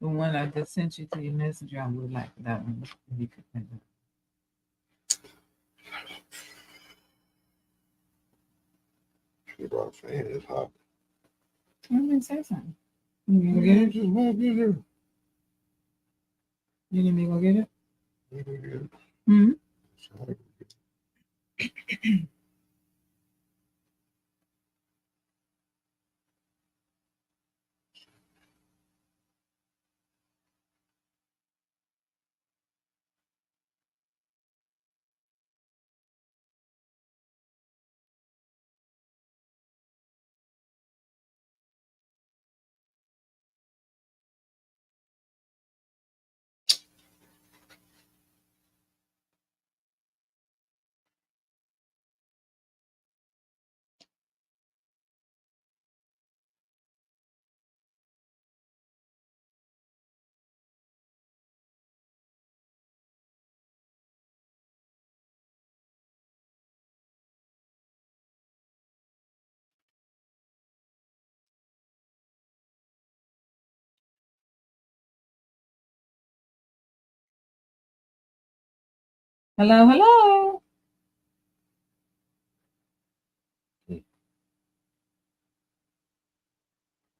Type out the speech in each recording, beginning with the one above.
The one I just sent you to your messenger, I would like that one. If you could send it. About fan is hot. I didn't say something. You need to get it? Just won't be there. You need me to go get it? You can get it. Hmm. Sorry. Hello, hello.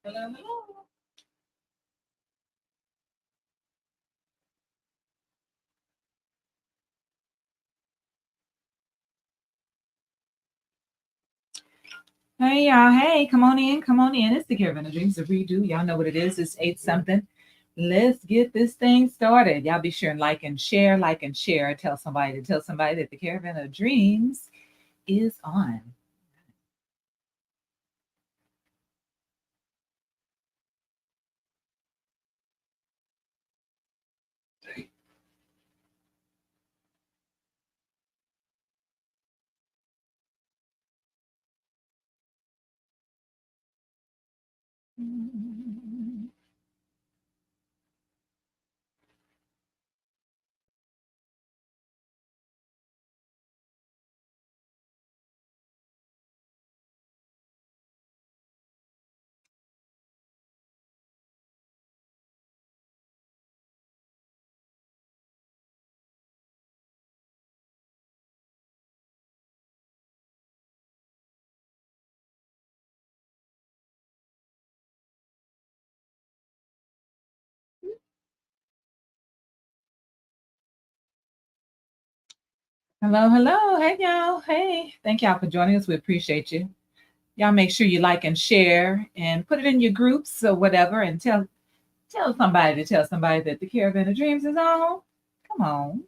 Hello, hello. Hey y'all, hey, come on in, come on in. It's the Caravan of Dreams, the redo. Y'all know what it is. It's 8 something. Let's get this thing started. Y'all be sure and like and share, like and share. Tell somebody to tell somebody that the Caravan of Dreams is on. Hello, hello. Hey y'all. Hey. Thank y'all for joining us. We appreciate you. Y'all make sure you like and share and put it in your groups or whatever and tell somebody to tell somebody that the Caravan of Dreams is on. Come on.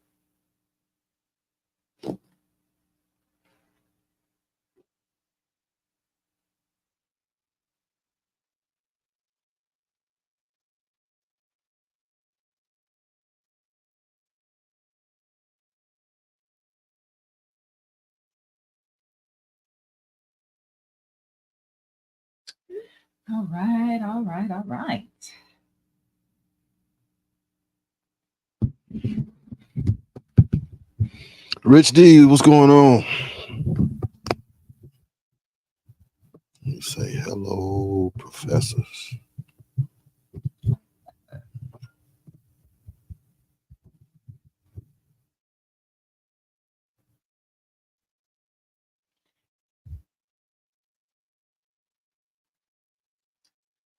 All right, all right, all right. Rich D, what's going on? You say hello, professors.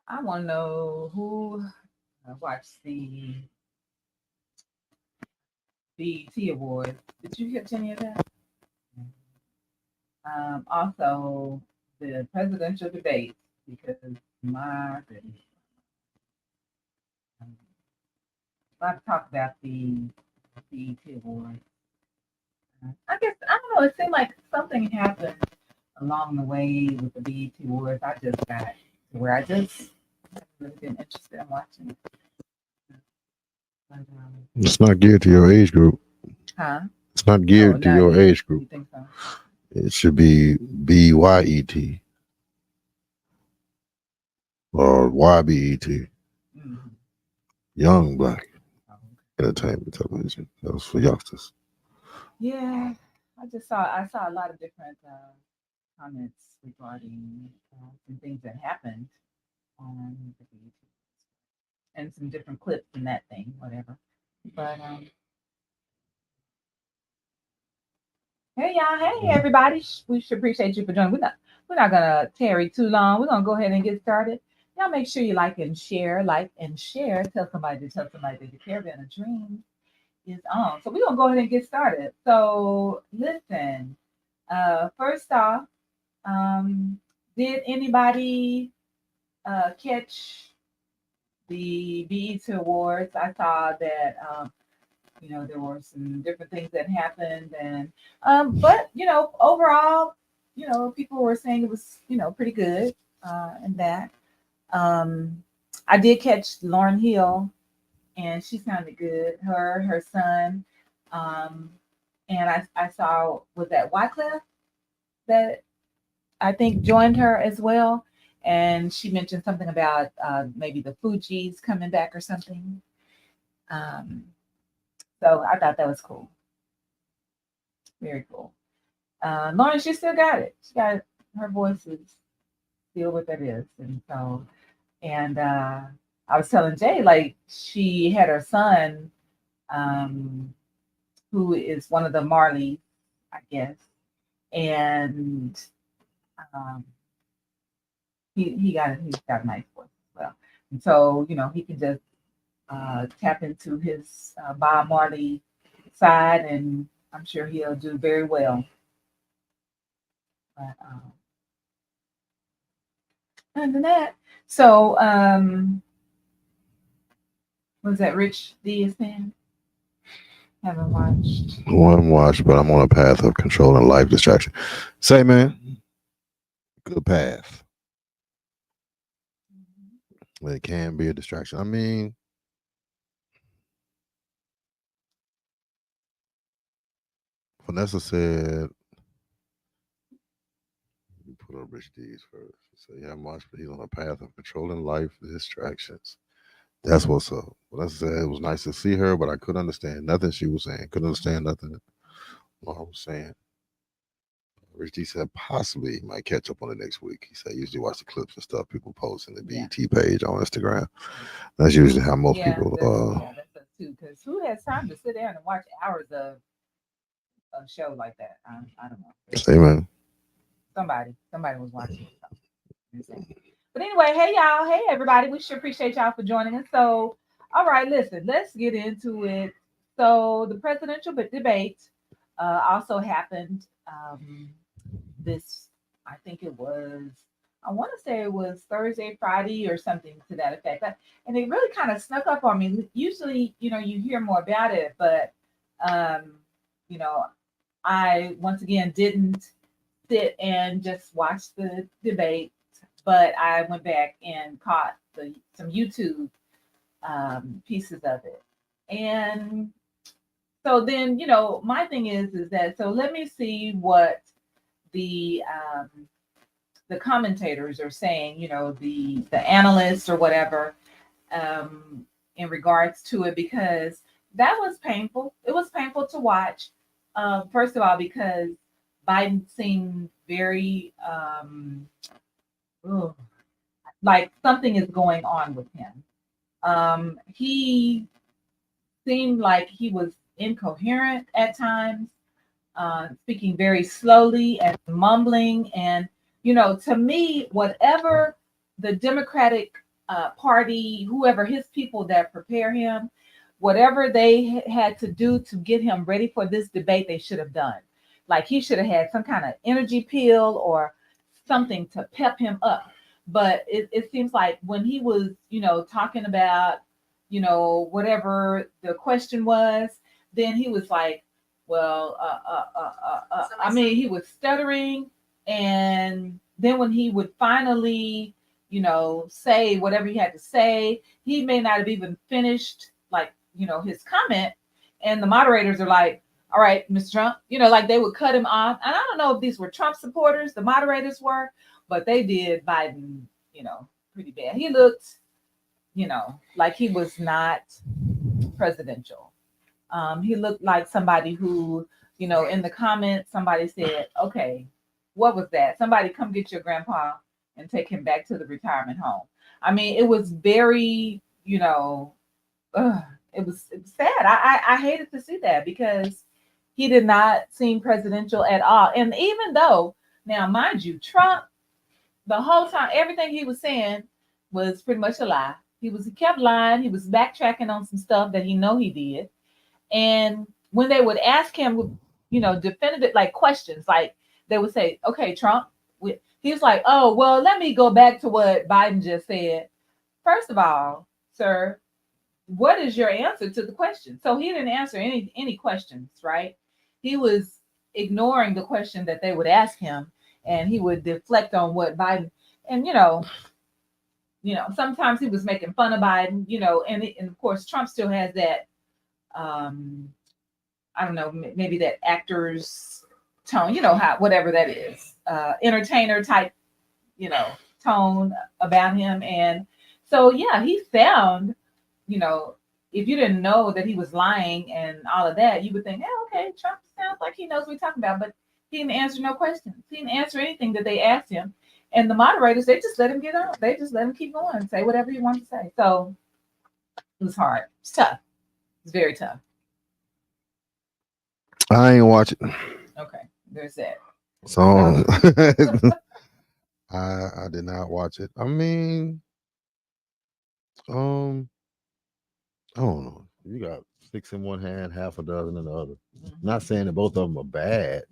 I want to know who watched the BET Awards. Did you catch any of that? Also, the presidential debate, because my goodness, I've talked about the BET Awards. I guess, I don't know, it seemed like something happened along the way with the BET Awards. I just got to where I just haven't really been interested in watching it. But, It's not geared to your age group. huh? It's not Oh, geared to not your yet. age group. You think so? It should be BYET or YBET, Mm-hmm. Young Black Oh, Entertainment Television. That was for youngsters. yeah, I saw a lot of different comments regarding some things that happened on the BET. and some different clips in that thing, whatever. But hey y'all, hey everybody. We should appreciate you for joining. We're not gonna tarry too long. We're gonna go ahead and get started. Y'all make sure you like and share, like and share. Tell somebody to tell somebody that the Caravan of Dreams is on. So we're gonna go ahead and get started. So listen, first off, did anybody catch the BET Awards? I saw that there were some different things that happened, and but overall, people were saying it was pretty good, and that I did catch Lauren Hill, and she sounded good. Her son, um, and I saw was that Wycliffe that I think joined her as well, and she mentioned something about maybe the Fugees coming back or something. Um, so I thought that was cool, very cool. Lauren, she still got it. She got her voice is still what that is, and so and I was telling Jay like she had her son, um, who is one of the Marleys, I guess, and um, he's got a nice voice as well, and so he can just tap into his Bob Marley side, and I'm sure he'll do very well. But other than that, so was that Rich D is saying? Haven't watched. One watch, but I'm on a path of controlling life distraction. Say, man, good path. It can be a distraction. I mean, Vanessa said, you put on Rich D's first. So yeah, watched, but he's on a path of controlling life distractions. That's what's up. Vanessa said it was nice to see her, but I couldn't understand nothing she was saying. Couldn't understand nothing what I was saying. Rich D said possibly he might catch up on it next week. He said usually watch the clips and stuff people post in the BET page on Instagram. That's usually how most people. That's us too. Because who has time to sit down and watch hours of a show like that? I don't know. Say, man. Somebody was watching it. But anyway, hey y'all, hey everybody. We sure appreciate y'all for joining us. So, all right, listen, let's get into it. So the presidential debate also happened this. I think it was. I want to say it was Thursday, Friday, or something to that effect. And it really kind of snuck up on me. Usually, you hear more about it, but um, you know, I once again didn't sit and just watch the debate, but I went back and caught some YouTube pieces of it. And so then, my thing is that so let me see what the commentators are saying, the analysts or whatever, in regards to it, because that was painful. It was painful to watch. First of all, because Biden seemed very ugh, like something is going on with him. He seemed like he was incoherent at times, speaking very slowly and mumbling. And, to me, whatever the Democratic Party, whoever his people that prepare him, whatever they had to do to get him ready for this debate, they should have done. Like he should have had some kind of energy pill or something to pep him up. But it seems like when he was, talking about, whatever the question was, then he was like, well, I mean, he was stuttering. And then when he would finally, say whatever he had to say, he may not have even finished, like, his comment. And the moderators are like, all right, Mr. Trump, like they would cut him off. And I don't know if these were Trump supporters, the moderators were, but they did Biden, pretty bad. He looked, like he was not presidential. He looked like somebody who, in the comments, somebody said, okay, what was that? Somebody come get your grandpa and take him back to the retirement home. I mean, it was very, you know, ugh, it was sad. I hated to see that because he did not seem presidential at all. And even though, now mind you, Trump, the whole time, everything he was saying was pretty much a lie. He kept lying. He was backtracking on some stuff that he know he did. And when they would ask him, definitive like questions, like they would say, "Okay, Trump," he was like, "Oh, well, let me go back to what Biden just said." First of all, sir, what is your answer to the question? So he didn't answer any questions, right? He was ignoring the question that they would ask him, and he would deflect on what Biden. And sometimes he was making fun of Biden, and of course Trump still has that, um, I don't know, maybe that actor's tone, how whatever that is, entertainer type, you know, tone about him. And so yeah, he sound, you know, if you didn't know that he was lying and all of that, you would think, oh, okay, Trump sounds like he knows what he's talking about, but he didn't answer no questions. He didn't answer anything that they asked him. And the moderators, they just let him get on. They just let him keep going, say whatever he wanted to say. So it was hard. It's tough. It's very tough. I ain't watch it. Okay, there's that. So I did not watch it. I mean, um, I don't know. You got six in one hand, half a dozen in the other. Not saying that both of them are bad,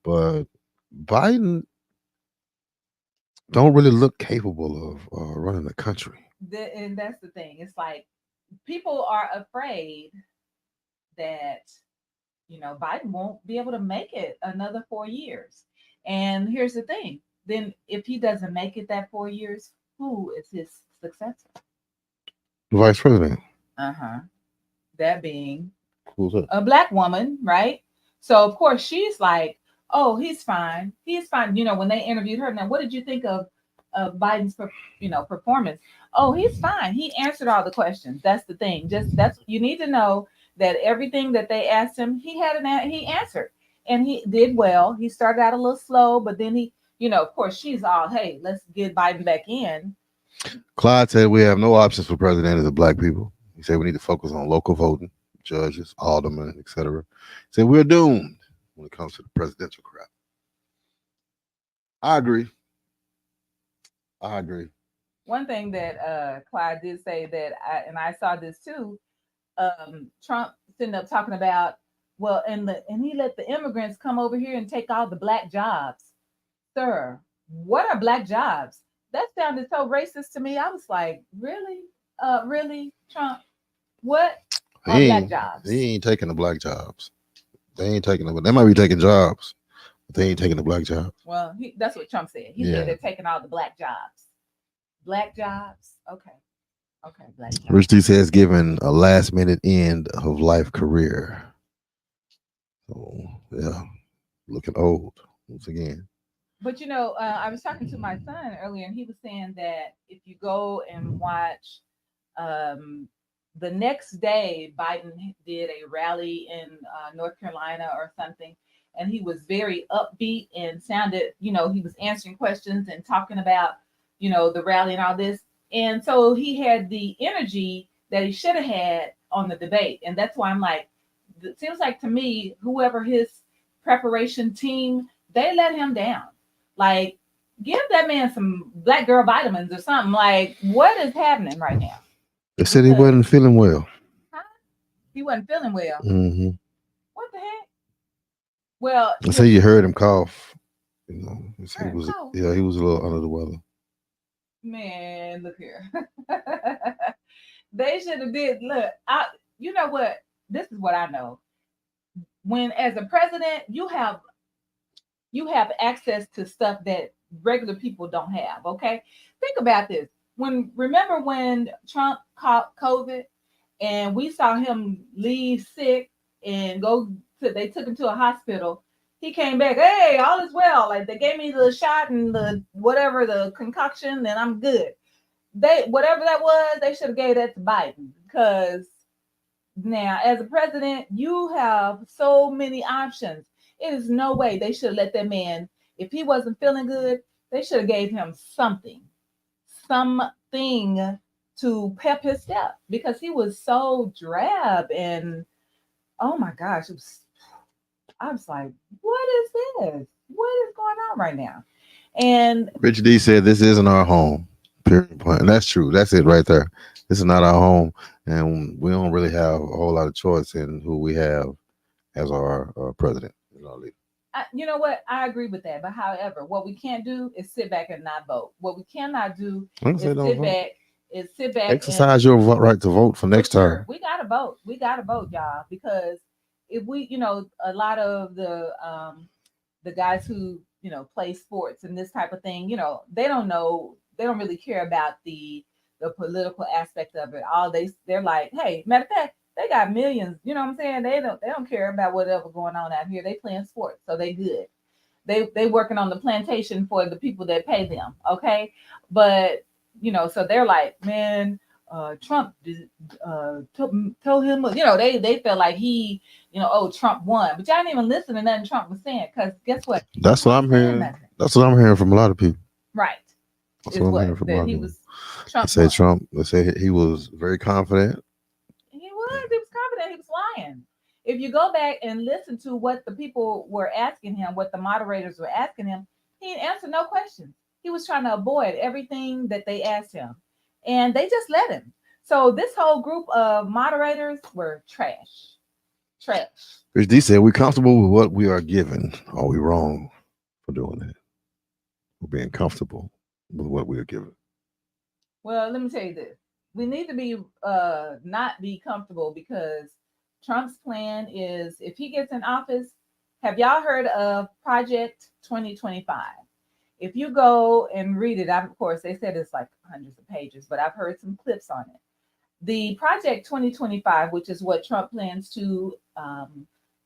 but Biden don't really look capable of running the country. And that's the thing. It's like people are afraid that Biden won't be able to make it another 4 years. And here's the thing: then if he doesn't make it that 4 years, who is his successor? Vice president. Uh-huh. That being Who's that? a black woman, right? So of course she's like, "Oh, he's fine. He's fine." When they interviewed her, now what did you think of Biden's performance? Oh, he's fine. He answered all the questions. That's the thing. Just that's you need to know that everything that they asked him, he answered, and he did well. He started out a little slow, but then of course, she's all, "Hey, let's get Biden back in." Clyde said we have no options for president as a black people. He said we need to focus on local voting, judges, aldermen, etc. He said we're doomed when it comes to the presidential crap. I agree. I agree. One thing that Clyde did say that, I saw this too. Trump sitting up talking about, well, and he let the immigrants come over here and take all the black jobs. Sir, what are black jobs? That sounded so racist to me. I was like, really, really, Trump? What are black jobs? He ain't taking the black jobs. They ain't taking them. They might be taking jobs, but they ain't taking the black jobs. Well, that's what Trump said. He said they're taking all the black jobs. Black jobs. Okay. Okay, black jobs. Rich D says given a last minute end of life career. So yeah, looking old once again. But I was talking to my son earlier, and he was saying that if you go and watch, the next day, Biden did a rally in North Carolina or something, and he was very upbeat and sounded, he was answering questions and talking about, the rally and all this. And so he had the energy that he should have had on the debate. And that's why I'm like, it seems like to me, whoever his preparation team, they let him down. Like, give that man some black girl vitamins or something. Like, what is happening right now? They said he wasn't feeling well. Huh? He wasn't feeling well. Mm-hmm. What the heck? Well, I say you heard him cough. He was cough. he was a little under the weather. Man, look here. They should have did. Look, you know what? This is what I know. When as a president, you have access to stuff that regular people don't have. Okay, think about this. Remember when Trump caught COVID and we saw him leave sick and they took him to a hospital. He came back, hey, all is well. Like they gave me the shot and the whatever, the concoction, and I'm good. Whatever that was, they should have gave that to Biden, because now as a president, you have so many options. It is no way they should have let that man, if he wasn't feeling good, they should have gave him something to pep his step because he was so drab and oh my gosh, I was like, what is this? What is going on right now? And Rich D said, "This isn't our home." Period. Point. And that's true. That's it right there. This is not our home, and we don't really have a whole lot of choice in who we have as our president. you know what? I agree with that. But however, what we can't do is sit back and not vote. What we cannot do Like I is said, don't sit vote. back and Exercise your right to vote for for next sure term. we gotta vote. We gotta vote, y'all, because if we, a lot of the guys who play sports and this type of thing, they don't know, they don't really care about the political aspect of it. All they're like, hey, matter of fact, they got millions. You know what I'm saying? They don't care about whatever going on out here. They playing sports, so they good. They working on the plantation for the people that pay them. Okay, but so they're like, man, Trump told him, they felt like he, oh, Trump won, but y'all didn't even listen to nothing Trump was saying because guess what? He That's what wasn't I'm saying hearing. nothing. That's what I'm hearing from a lot of people. Right? That's Is what I'm what hearing from a that lot of he people. was They Trump say won. Trump. They say he was very confident. He was confident. He was lying. If you go back and listen to what the people were asking him, what the moderators were asking him, he didn't answer no questions. He was trying to avoid everything that they asked him, and they just let him. So this whole group of moderators were trash, trash. Rich D said, "We comfortable with what we are given. Are we wrong for doing that? We're being comfortable with what we are given." Well, let me tell you this. We need to be not be comfortable because Trump's plan is if he gets in office, have y'all heard of Project 2025? If you go and read it, of course they said it's like hundreds of pages, but I've heard some clips on it. The Project 2025, which is what Trump plans to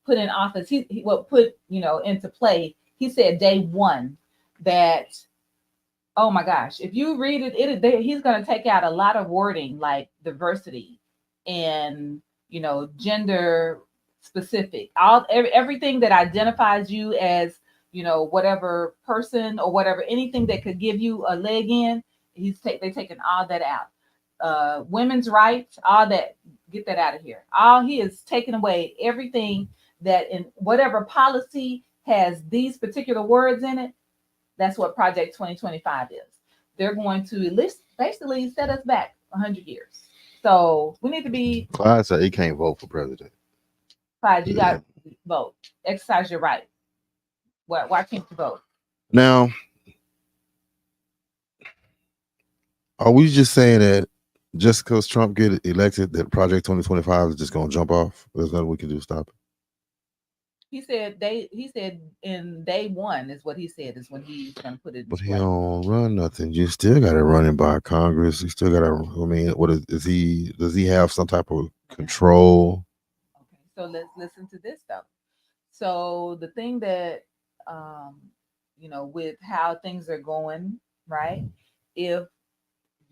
put in office, he will put into play. He said day one that, oh my gosh, if you read it, he's going to take out a lot of wording like diversity and gender specific, everything that identifies you as whatever person or whatever, anything that could give you a leg in. They taking all that out. Women's rights, all that, get that out of here. All he is taking away everything that in whatever policy has these particular words in it. That's what Project 2025 is. They're going to list basically set us back 100 years. So we need to be Clyde said he can't vote for president. Clyde, you Yeah. got to vote. Exercise your right. Why can't you vote? Now, are we just saying that just because Trump get elected, that Project 2025 is just going to jump off? There's nothing we can do to stop it. He said in day one is what he said is when he's going to put it But into he play. don't run nothing. You still got to run it by Congress. You still got to. I mean, what is he? Does he have some type of control? Okay, so let's listen to this though. So the thing that um, with how things are going, right? If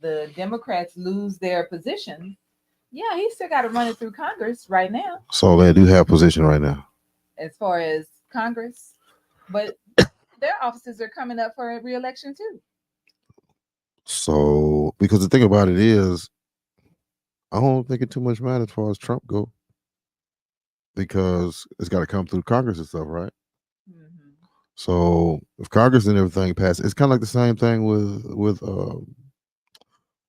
the Democrats lose their position, yeah, he still got to run it through Congress right now, So they do have position right now. as far as Congress, but their offices are coming up for a reelection too. So because the thing about it is, I don't think it too much matters as far as Trump go because it's got to come through Congress and stuff, right? Hmm. So if Congress and everything passes, it's kind of like the same thing with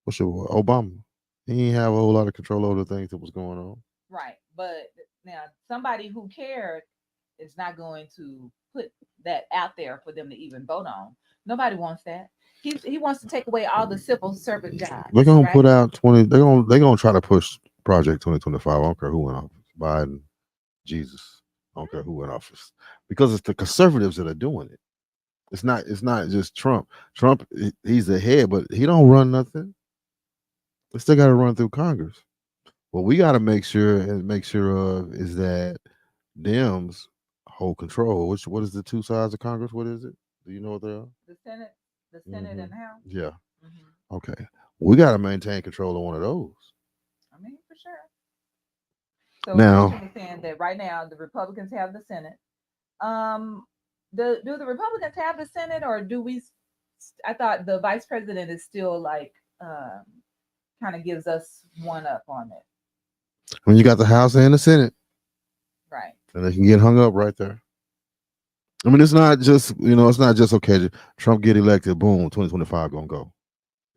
what's your Obama. He didn't have a whole lot of control over the things that was going on. Right, but now somebody who cared is not going to put that out there for them to even vote on. Nobody wants that. He wants to take away all the civil servant They're jobs, gonna right? put out 20. They're gonna try to push Project 2025. I don't care who went off. Biden, Jesus. I don't care who went office because it's the conservatives that are doing it. It's not just Trump. Trump, he's the head, but he don't run nothing. They still got to run through Congress. What we got to make sure of is that Dems hold control. What is the two sides of Congress? What is it? Do you know what they are? The Senate, the Senate, Hmm. and the House. Yeah. Hmm. Okay. We got to maintain control of one of those. I mean, for sure. So Now, Richard was saying that right now the Republicans have the Senate. Um, do the Republicans have the Senate, or do we? I thought the Vice President is still like kind of gives us one up on it. When you got the House and the Senate, Right. and they can get hung up right there. I mean, it's not just it's not just okay. Trump get elected, boom, 2025 gonna go.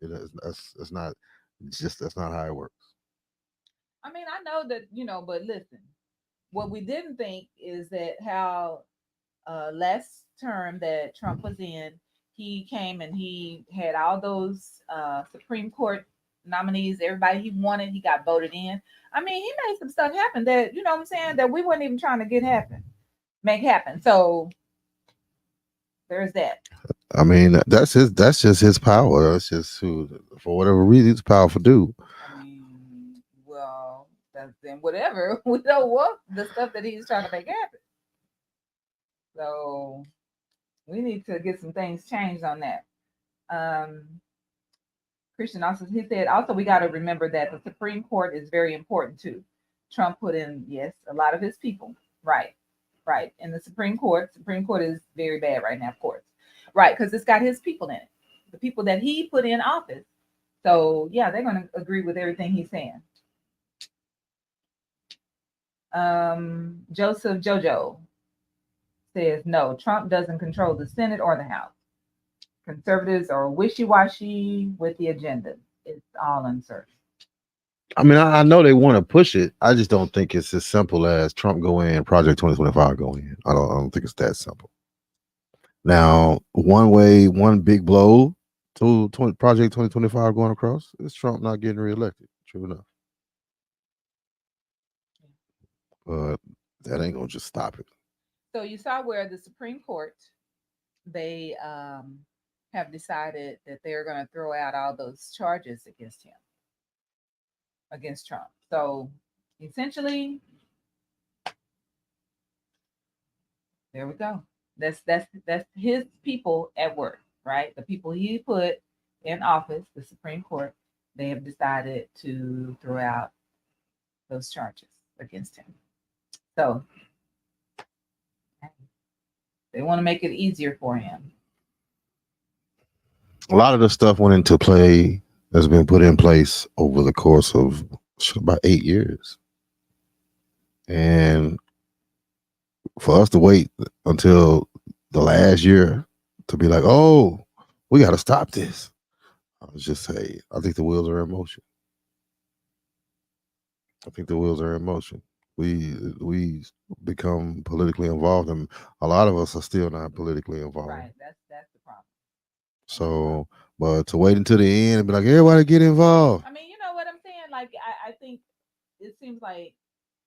That's not that's not how it works. I mean, I know that, but listen, what we didn't think is that how last term that Trump was in, he came and he had all those Supreme Court nominees, everybody he wanted, he got voted in. I mean, he made some stuff happen that, you know what I'm saying, that we weren't even trying to make happen. So there's that. I mean, that's just his power. That's just who, for whatever reason, he's a powerful dude. I mean, well, that's then whatever. We don't want the stuff that he's trying to make happen. So we need to get some things changed on that. Um, Christian also he said also we got to remember that the Supreme Court is very important too. Trump put in yes a lot of his people, right, right. And the Supreme Court is very bad right now, of course, right, because it's got his people in it, the people that he put in office. So yeah, they're going to agree with everything he's saying. Joseph Jojo says no, Trump doesn't control the Senate or the House. Conservatives are wishy-washy with the agenda. It's all uncertain. I mean, I know they want to push it. I just don't think it's as simple as Trump go in, Project 2025 go in. I don't think it's that simple. Now, one big blow to Project 2025 going across is Trump not getting reelected. True enough. But that ain't gonna just stop it. So you saw where the Supreme Court they have decided that they're going to throw out all those charges against him, against Trump. So essentially, there we go. That's his people at work, right? The people he put in office, the Supreme Court, they have decided to throw out those charges against him. So they want to make it easier for him. A lot of the stuff went into play that's been put in place over the course of about 8 years. And for us to wait until the last year to be like, oh, we got to stop this. I was just say, I think the wheels are in motion. I think the wheels are in motion. We become politically involved, and a lot of us are still not politically involved. Right. That's the problem. So, but to wait until the end and be like, everybody get involved. I mean, you know what I'm saying? Like, I think it seems like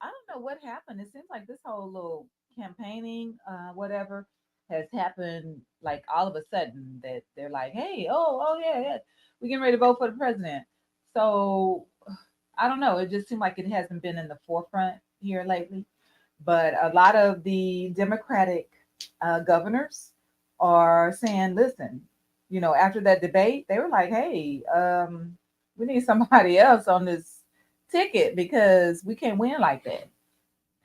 I don't know what happened. It seems like this whole little campaigning, whatever, has happened like all of a sudden that they're like, hey, oh yeah, yeah, we're getting ready to vote for the president. So I don't know. It just seemed like it hasn't been in the forefront here lately. But a lot of the Democratic governors are saying, listen, after that debate, they were like, hey, we need somebody else on this ticket because we can't win like that.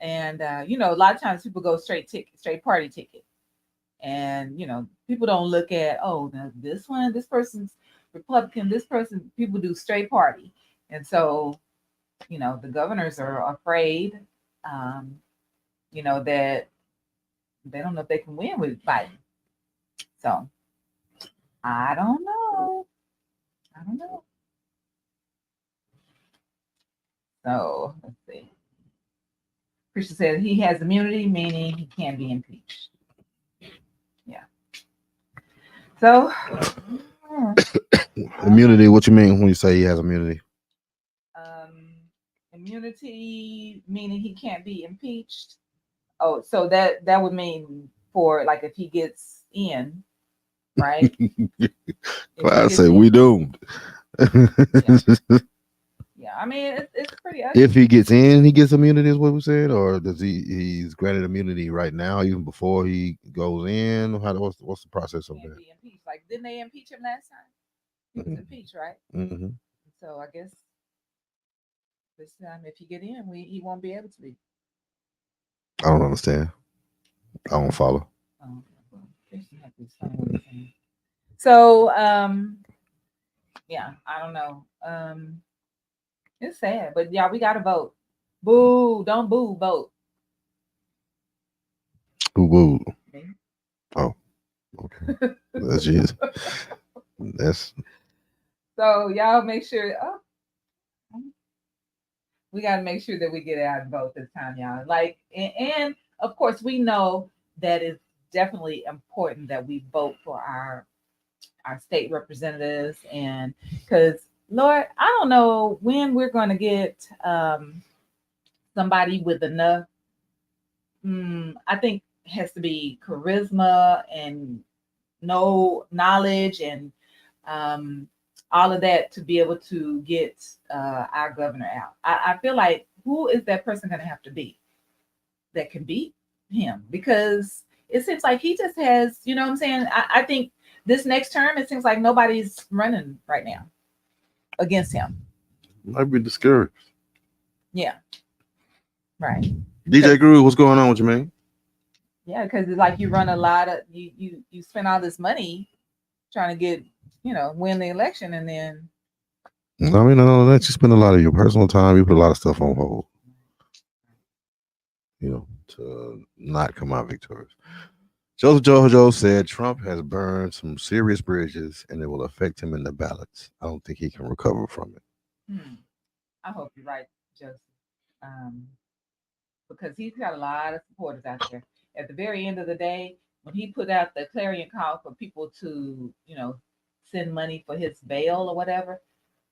And a lot of times people go straight party ticket. And people don't look at this person's Republican, this person, people do straight party. And so, the governors are afraid, that they don't know if they can win with Biden. So I don't know. I don't know. So let's see. Christian said he has immunity, meaning he can't be impeached. Yeah. So Immunity, what you mean when you say he has immunity? Immunity meaning he can't be impeached. Oh, so that would mean for like if he gets in, right? I say we doomed. Yeah, I mean it's pretty. If he gets in, he gets immunity, is what we said, or does he's granted immunity right now, even before he goes in? What's the process of that? Be impeached. Like, didn't they impeach him last time? He was impeached, right? Mm-hmm. So I guess this time, if you get in, he won't be able to be. I don't understand. I don't follow. So, yeah, I don't know. It's sad, but yeah, we gotta vote. Boo! Don't boo. Vote. Who booed? Me. Oh, okay. That's Jesus. That's So y'all make sure. Oh, we got to make sure that we get out and vote this time, y'all. Like, and of course, we know that it's definitely important that we vote for our state representatives, and because Lord, I don't know when we're going to get somebody with enough. I think has to be charisma and no knowledge and um, all of that to be able to get our governor out. I feel like who is that person going to have to be that can beat him? Because it seems like he just has, you know what I'm saying? I think this next term, it seems like nobody's running right now against him. might be discouraged. Yeah, right. DJ Groove, what's going on with you, man? Yeah, because it's like you run a lot of you spend all this money trying to get win the election, and then I mean, I know that you spend a lot of your personal time. You put a lot of stuff on hold, to not come out victorious. Joseph Jojo said Trump has burned some serious bridges and it will affect him in the ballots. I don't think he can recover from it. I hope you're right, Joseph, um, because he's got a lot of supporters out there. At the very end of the day, when he put out the clarion call for people to send money for his bail or whatever,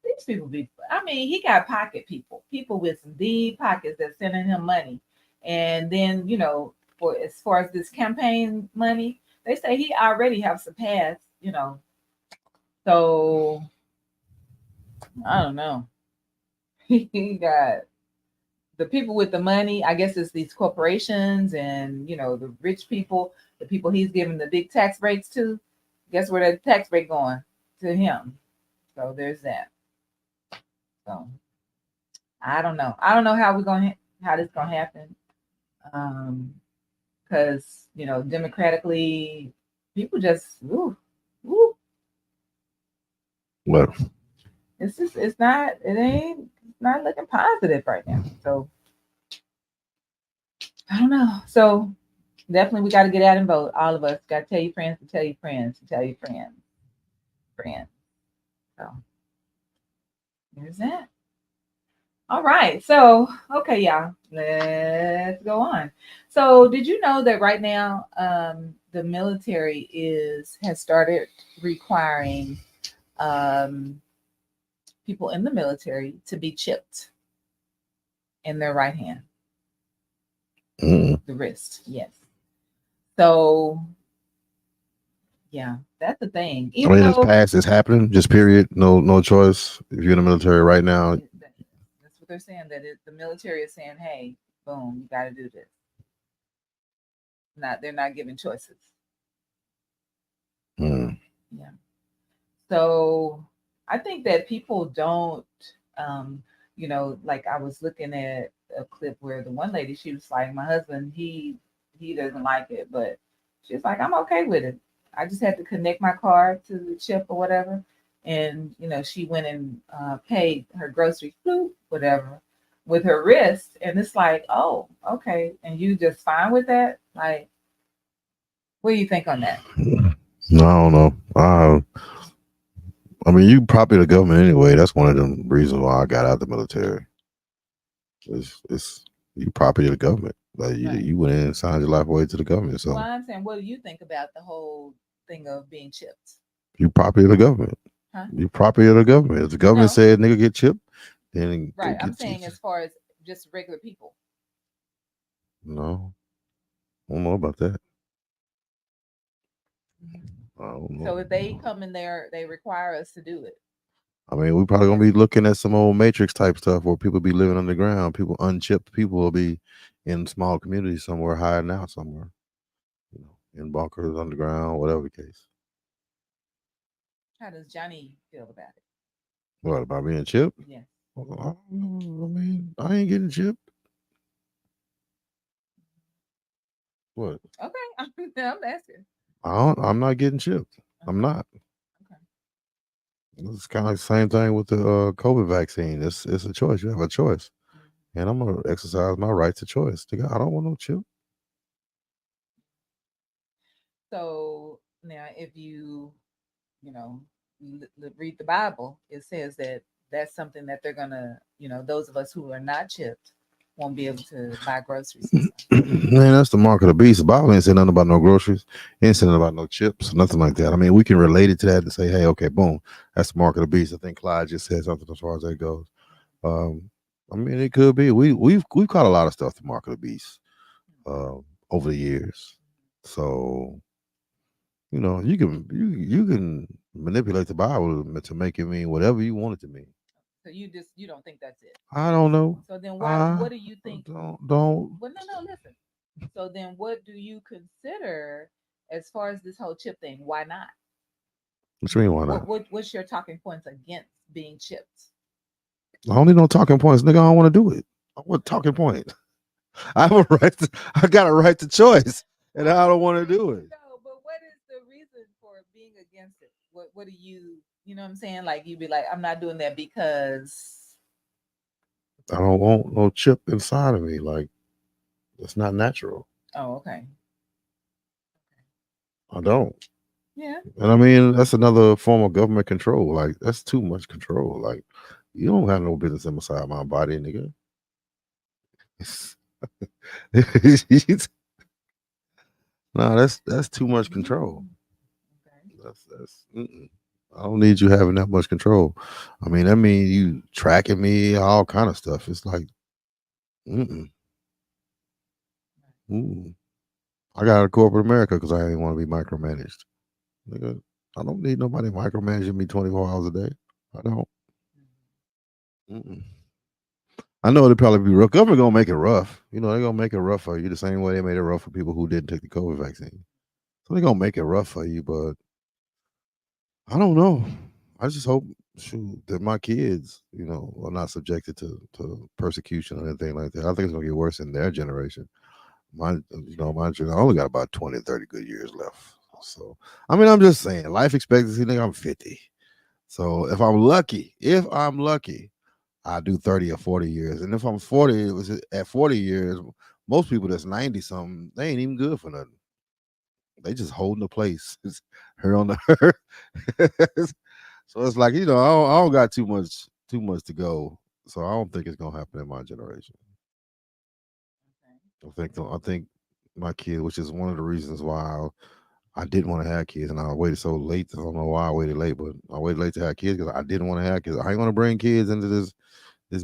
these people be. I mean, he got pocket people with some deep pockets that's sending him money, and then for as far as this campaign money, they say he already have surpassed. So I don't know. He got the people with the money. I guess it's these corporations and the rich people, the people he's giving the big tax breaks to. Guess where that tax break going? To him. So there's that. So I don't know. I don't know how this gonna happen. Because democratically, people just woo. Well, It's not looking positive right now. So I don't know. So definitely we got to get out and vote. All of us got to tell your friends to tell your friends to tell your friends. So there's that. All right. So, okay, y'all, let's go on. So, did you know that right now, the military has started requiring um, people in the military to be chipped in their right hand, the wrist. Yes. So, yeah, that's the thing. I mean, it's past. It's happening. Just period. No choice. If you're in the military right now, that's what they're saying. The military is saying, "Hey, boom, you got to do this." They're not giving choices. Yeah. So I think that people don't, um, like I was looking at a clip where the one lady, she was like, my husband, he doesn't like it, but she's like, I'm okay with it. I just had to connect my card to the chip or whatever. And, she went and paid her grocery, whatever, with her wrist. And it's like, oh, okay. And you just fine with that? Like, what do you think on that? no, I don't know. I mean, you property of the government anyway. That's one of the reasons why I got out of the military. It's you property of the government. Like you went in and signed your life away to the government. So well, I'm saying, what do you think about the whole thing of being chipped? you property of the government. Huh? You property of the government. If the government said nigga get chipped, then right. I'm saying as far as just regular people. No, I don't know about that. I don't know. So if they come in there, they require us to do it. I mean, we probably gonna be looking at some old Matrix type stuff where people be living underground. People unchipped people will be in small communities somewhere, hiding out somewhere, in bunkers underground, whatever the case. How does Johnny feel about it? What about being chipped? Yes. I mean, I ain't getting chipped. What? Okay, I'm asking. I'm not getting chipped. I'm not. Okay. It's kind of the same thing with the COVID vaccine. It's a choice. You have a choice, and I'm gonna exercise my right to choice. Nigga, I don't want no chip. So now, if you know, read the Bible, it says that that's something that they're gonna, those of us who are not chipped won't be able to buy groceries and stuff. Man, that's the mark of the beast. The Bible ain't saying nothing about no groceries. It ain't saying nothing about no chips, nothing like that. I mean, we can relate it to that and say, hey, okay, boom, that's the mark of the beast. I think Clyde just said something as far as that goes. Um, I mean, it could be. We've caught a lot of stuff the mark of the beast over the years. So you can manipulate the Bible to make it mean whatever you want it to mean. So you don't think that's it. I don't know. So then I what do you think? don't. Well, no, listen. So then what do you consider as far as this whole chip thing? Why not? What you mean? Why not? What's your talking points against being chipped? I don't need no talking points, nigga. I don't want to do it. What talking point? I have a right. I got a right to choice, and I don't want to do it. No, but what is the reason for being against it? What do you know what I'm saying? Like you'd be like, I'm not doing that because I don't want no chip inside of me. Like it's not natural. oh, okay. I don't. Yeah. And I mean, that's another form of government control. Like that's too much control. Like you don't have no business inside my body, nigga. No, that's too much control. Okay. That's. Mm-mm. I don't need you having that much control. I mean, that means you tracking me, all kind of stuff. It's like, mm-mm, mm-mm. I got a corporate America because I didn't want to be micromanaged. Nigga, I don't need nobody micromanaging me 24 hours a day. I don't. Mm-mm. I know it'll probably be rough. Government gonna make it rough. They're gonna make it rough for you the same way they made it rough for people who didn't take the COVID vaccine. So they're gonna make it rough for you, but I don't know. I just hope shoot, that my kids, are not subjected to persecution or anything like that. I think it's gonna get worse in their generation. My I only got about 20, 30 good years left. So I mean, I'm just saying, life expectancy, nigga, I'm 50. So if I'm lucky, I do 30 or 40 years. And if I'm 40, it was at 40 years, most people that's 90 something, they ain't even good for nothing. They just holding the place. It's her on the earth. So it's like, I don't got too much to go. So I don't think it's gonna happen in my generation. I think my kid, which is one of the reasons why I didn't want to have kids, and I waited so late. I don't know why I waited late, but I waited late to have kids because I didn't want to have kids. I ain't want to bring kids into this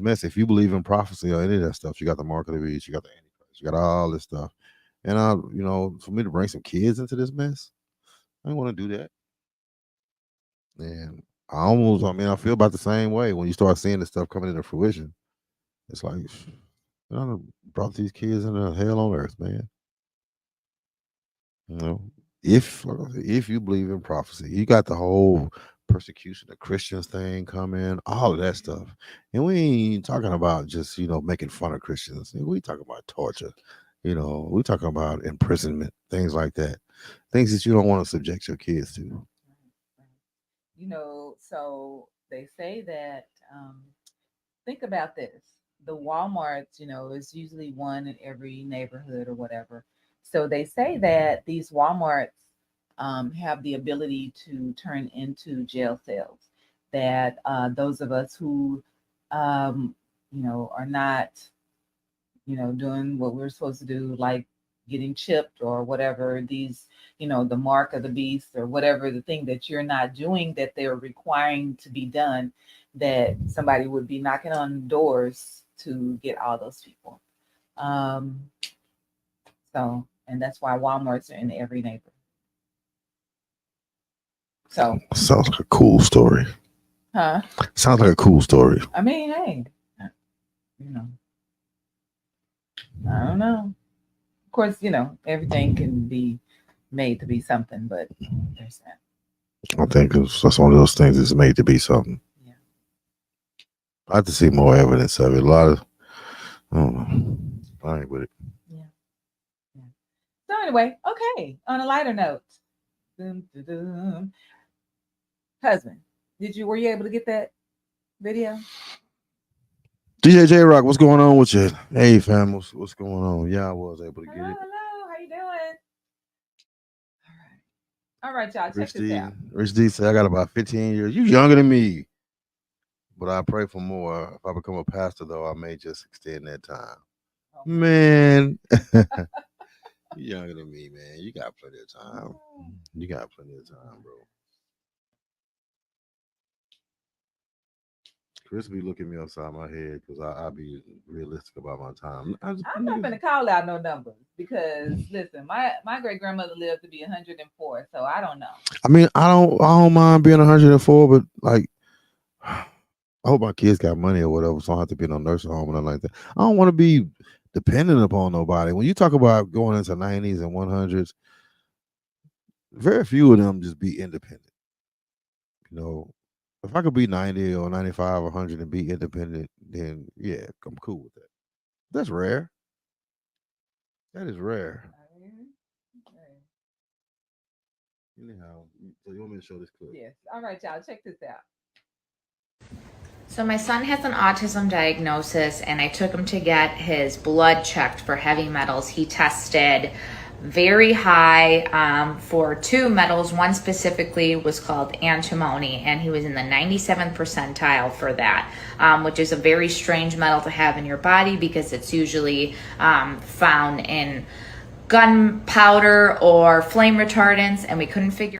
mess. If you believe in prophecy or any of that stuff, you got the mark of the beast, you got the antichrist, you got all this stuff, and for me to bring some kids into this mess, I didn't want to do that. And I mean, I feel about the same way when you start seeing this stuff coming into fruition. It's like, I done brought these kids into hell on earth, man. You know, if you believe in prophecy, you got the whole persecution of Christians thing coming, all of that stuff, and we ain't talking about just making fun of Christians. We talking about torture. We talking about imprisonment, things like that, things that you don't want to subject your kids to. So they say that think about this. The Walmarts, is usually one in every neighborhood or whatever. So they say that these Walmarts have the ability to turn into jail cells. That those of us who, um, are not, doing what we're supposed to do, like getting chipped or whatever, the mark of the beast or whatever the thing that you're not doing that they're requiring to be done, that somebody would be knocking on doors to get all those people. Um, and that's why Walmarts are in every neighborhood. So, Sounds like a cool story. huh? Sounds like a cool story. I mean, hey, you know, I don't know. Of course, everything can be made to be something, but there's that. I think that's one of those things that's made to be something. Yeah. I have to see more evidence of it. A lot of, I don't know. I ain't with it. Yeah. Yeah. So anyway, okay. On a lighter note, dum, dum, dum. Husband, Were you able to get that video? DJ J Rock, what's going on with you? Hey fam, what's going on? Yeah, I was able to get Hello, it. hello. How you doing? All right, y'all. Check Rich this D, out. Rich D said I got about 15 years. You younger than me, but I pray for more. If I become a pastor, though, I may just extend that time. Oh, Man, you younger than me, man. You got plenty of time. You got plenty of time, bro. Chris be looking me upside my head because I be realistic about my time. I'm not gonna call out no numbers because listen, my great grandmother lived to be 104, so I don't know. I mean, I don't mind being 104, but like, I hope my kids got money or whatever, so I don't have to be in a nursing home or nothing like that. I don't want to be dependent upon nobody. When you talk about going into 90s and 100s, very few of them just be independent. You know, if I could be 90 or 95 or 100 and be independent, then yeah, I'm cool with that. That's rare. That is rare. Anyhow, so you want me to show this clip? Yes. All right, y'all. Check this out. So my son has an autism diagnosis, and I took him to get his blood checked for heavy metals. He tested very high for two metals. One specifically was called antimony, and he was in the 97th percentile for that, which is a very strange metal to have in your body because it's usually found in gunpowder or flame retardants, and we couldn't figure.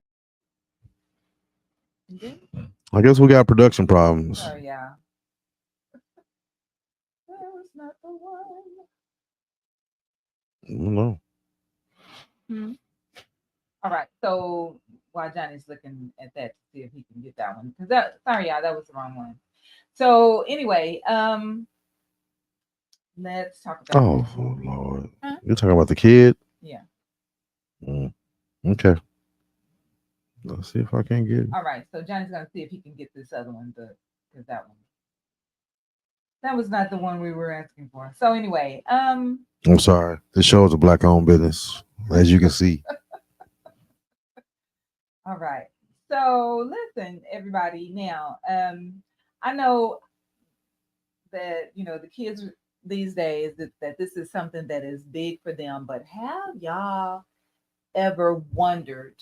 I guess we got production problems. Oh yeah. That was not the one. I don't know. All right. So while Johnny's looking at that to see if he can get that one, because that sorry y'all, that was the wrong one. So anyway, let's talk about. Oh Lord, you're talking about the kid? Yeah. Okay. Let's see if I can get it. All right. So Johnny's gonna see if he can get this other one, because that was not the one we were asking for. So anyway, I'm sorry. This show is a black-owned business, as you can see. All right. So listen, everybody. Now, I know that the kids these days that this is something that is big for them. But have y'all ever wondered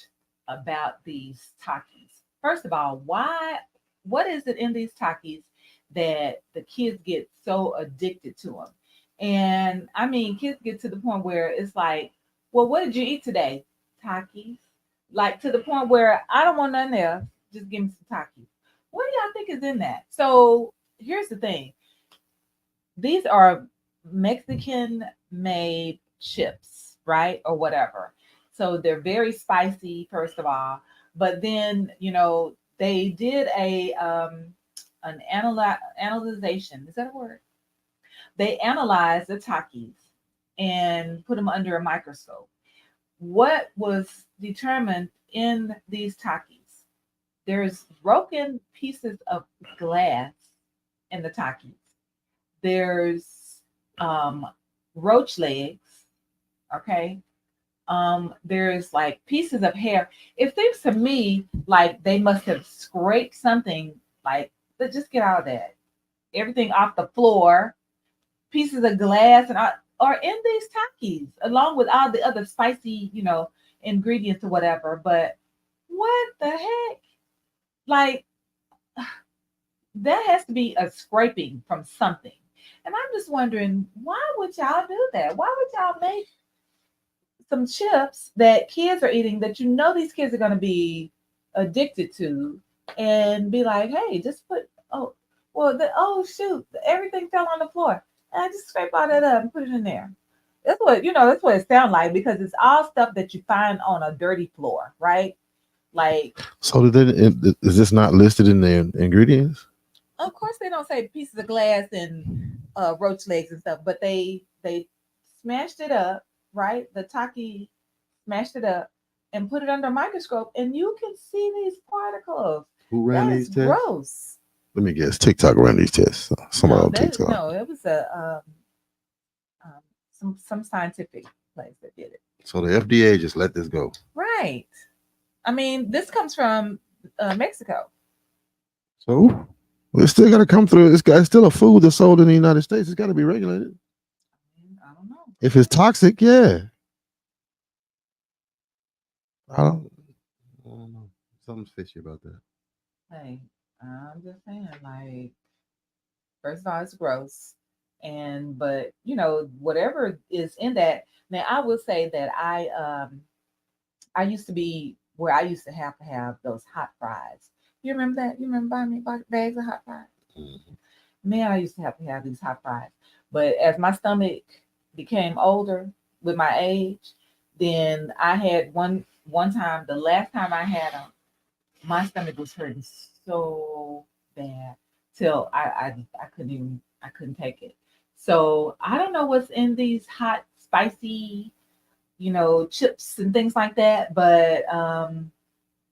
about these Takis? First of all, what is it in these Takis that the kids get so addicted to them? And I mean, kids get to the point where it's like, well, what did you eat today? Takis. Like to the point where I don't want nothing else. Just give me some Takis. What do y'all think is in that? So here's the thing. These are Mexican made chips, right? Or whatever. So they're very spicy, first of all. But then, they did an analyzation. Is that a word? They analyzed the Takis and put them under a microscope. What was determined in these Takis? There's broken pieces of glass in the Takis. There's roach legs, okay? There's like pieces of hair. It seems to me like they must have scraped something, like, let's just get out of that. Everything off the floor, pieces of glass, and are in these Takis, along with all the other spicy, ingredients or whatever. But what the heck? Like, that has to be a scraping from something. And I'm just wondering, why would y'all do that? Why would y'all make some chips that kids are eating that these kids are going to be addicted to, and be like, hey, just put, oh shoot, everything fell on the floor. And I just scrape all that up and put it in there. That's what it sounds like, because it's all stuff that you find on a dirty floor, right? Like, so is this not listed in the ingredients? Of course, they don't say pieces of glass and roach legs and stuff, but they smashed it up, right? The Taki smashed it up and put it under a microscope, and you can see these particles. Who ran That these is tests? gross. Let me guess. TikTok ran these tests. Somebody on TikTok. No, it was some scientific place that did it. So the FDA just let this go. Right. I mean, this comes from Mexico. So it's still got to come through. It's still a food that's sold in the United States. It's got to be regulated. I don't know. If it's toxic, yeah. I don't, I don't know. Something's fishy about that. Hey, I'm just saying, like, first of all, it's gross. And but whatever is in that. Now I will say that I used to be where I used to have those hot fries. You remember that? You remember buying me bags of hot fries? Mhm. Man, I used to have these hot fries. But as my stomach became older with my age, then I had one time, the last time I had them, my stomach was hurting so bad till I couldn't take it. So I don't know what's in these hot, spicy, chips and things like that, but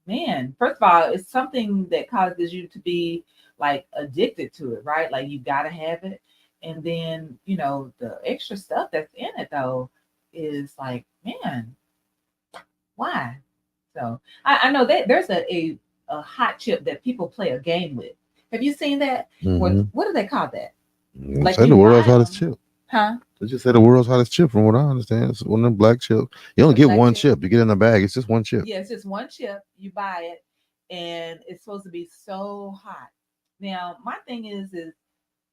man, first of all, it's something that causes you to be like addicted to it, right? Like you gotta have it. And then, the extra stuff that's in it though is like, man, why? So I know that there's a hot chip that people play a game with. Have you seen that? What do they call that? Like Say the you world's buy hottest them, chip. huh? They just say the world's hottest chip, from what I understand. It's one of them black chips. You only The get black one chip. chip. You get in a bag. It's just one chip. Yeah, it's just one chip. You buy it, and it's supposed to be so hot. Now, my thing is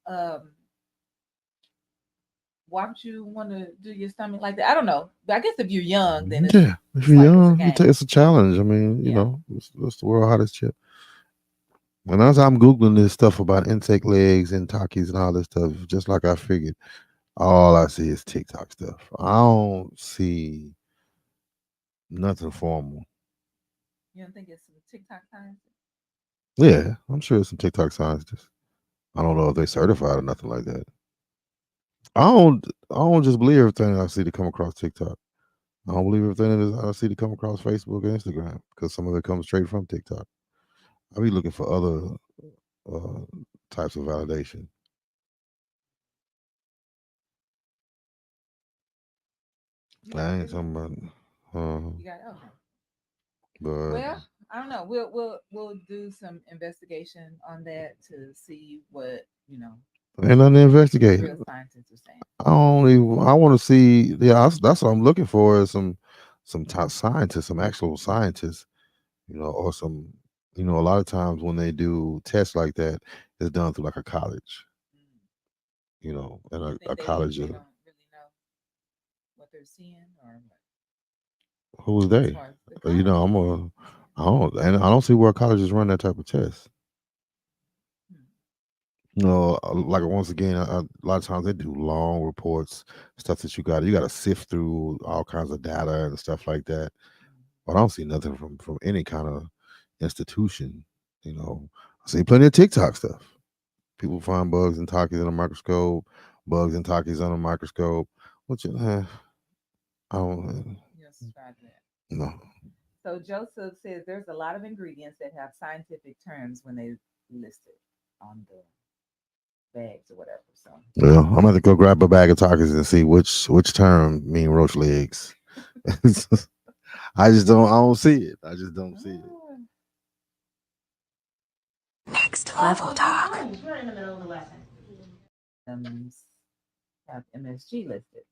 um, why would you want to do your stomach like that? I don't know. But I guess if you're young, then Yeah, if it's you're like it's a young, game. it's a challenge. I mean, Yeah. it's the world hottest chip. And as I'm googling this stuff about insect legs and Takis and all this stuff, just like I figured, all I see is TikTok stuff. I don't see nothing formal. You don't think it's some TikTok time? Yeah, I'm sure it's some TikTok scientists. I don't know if they certified or nothing like that. I don't just believe everything I see to come across TikTok. I don't believe everything that I see to come across Facebook and Instagram because some of it comes straight from TikTok. I be looking for other uh, types of validation. You I got ain't video? talking about, You got okay. but Well, I don't know. We'll do some investigation on that to see what ain't nothing to investigate. real scientists are saying. I don't even. I want to see. Yeah, that's what I'm looking for. Is some top scientists, some actual scientists, or some. A lot of times when they do tests like that, it's done through like a college. Mm. And You a think college. they don't really know what they're seeing or what? Who's As they? far as the I'm colleges. a. I don't see where colleges run that type of test. Hmm. Like once again, a lot of times they do long reports, stuff that you got to sift through all kinds of data and stuff like that. Hmm. But I don't see nothing from any kind of institution. I see plenty of TikTok stuff. People find bugs and Takis in a microscope, bugs and Takis on a microscope. Which I don't You know, subscribe to that. no. So Joseph says there's a lot of ingredients that have scientific terms when they list it on the bags or whatever. So Well, I'm gonna have to go grab a bag of Takis and see which term mean roach legs. I don't see it. I just don't see it. ah, Next level talk. have MSG listed.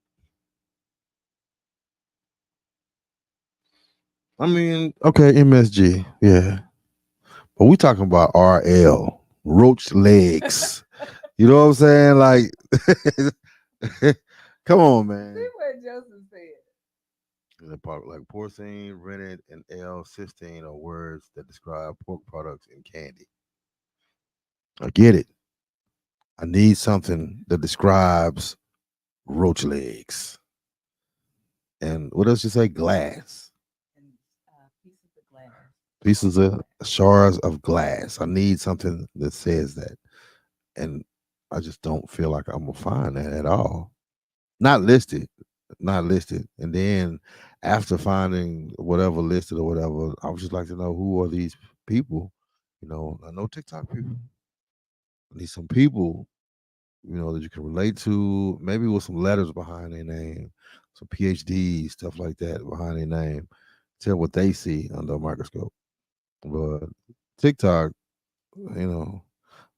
I mean, okay, MSG, yeah. But we talking about RL, roach legs. You know what I'm saying? Like, come on, See man. what Joseph said. Like porcine, rennet, and L-cysteine are words that describe pork products in candy. I get it. I need something that describes roach legs. And what else you say? Glass. And pieces of glass. Pieces of shards of glass. I need something that says that. And I just don't feel like I'm gonna find that at all. Not listed. Not listed. And then after finding whatever listed or whatever, I would just like to know who are these people. I know TikTok people. I need some people, that you can relate to, maybe with some letters behind their name, some PhDs, stuff like that behind their name. Tell what they see under a microscope. But TikTok, you know,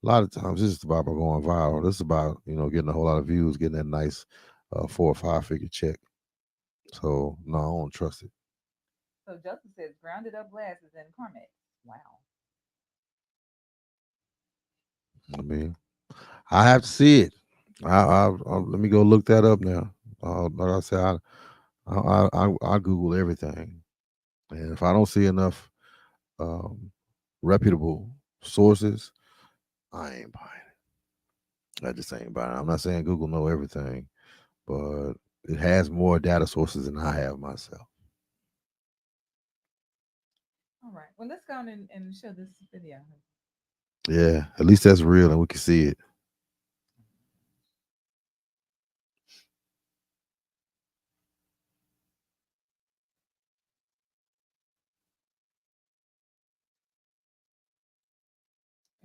a lot of times this is about going viral. This is about, getting a whole lot of views, getting that nice 4 or 5 figure check. So no, I don't trust it. So Joseph says grounded up glasses and Carmex. Wow. I mean, I have to see it. Let me go look that up now. Like I said, I Google everything, and if I don't see enough um, reputable sources, I ain't buying it. I just ain't buying it. I'm not saying Google know everything, but it has more data sources than I have myself. All right. Well, let's go on and show this video. Yeah, at least that's real and we can see it.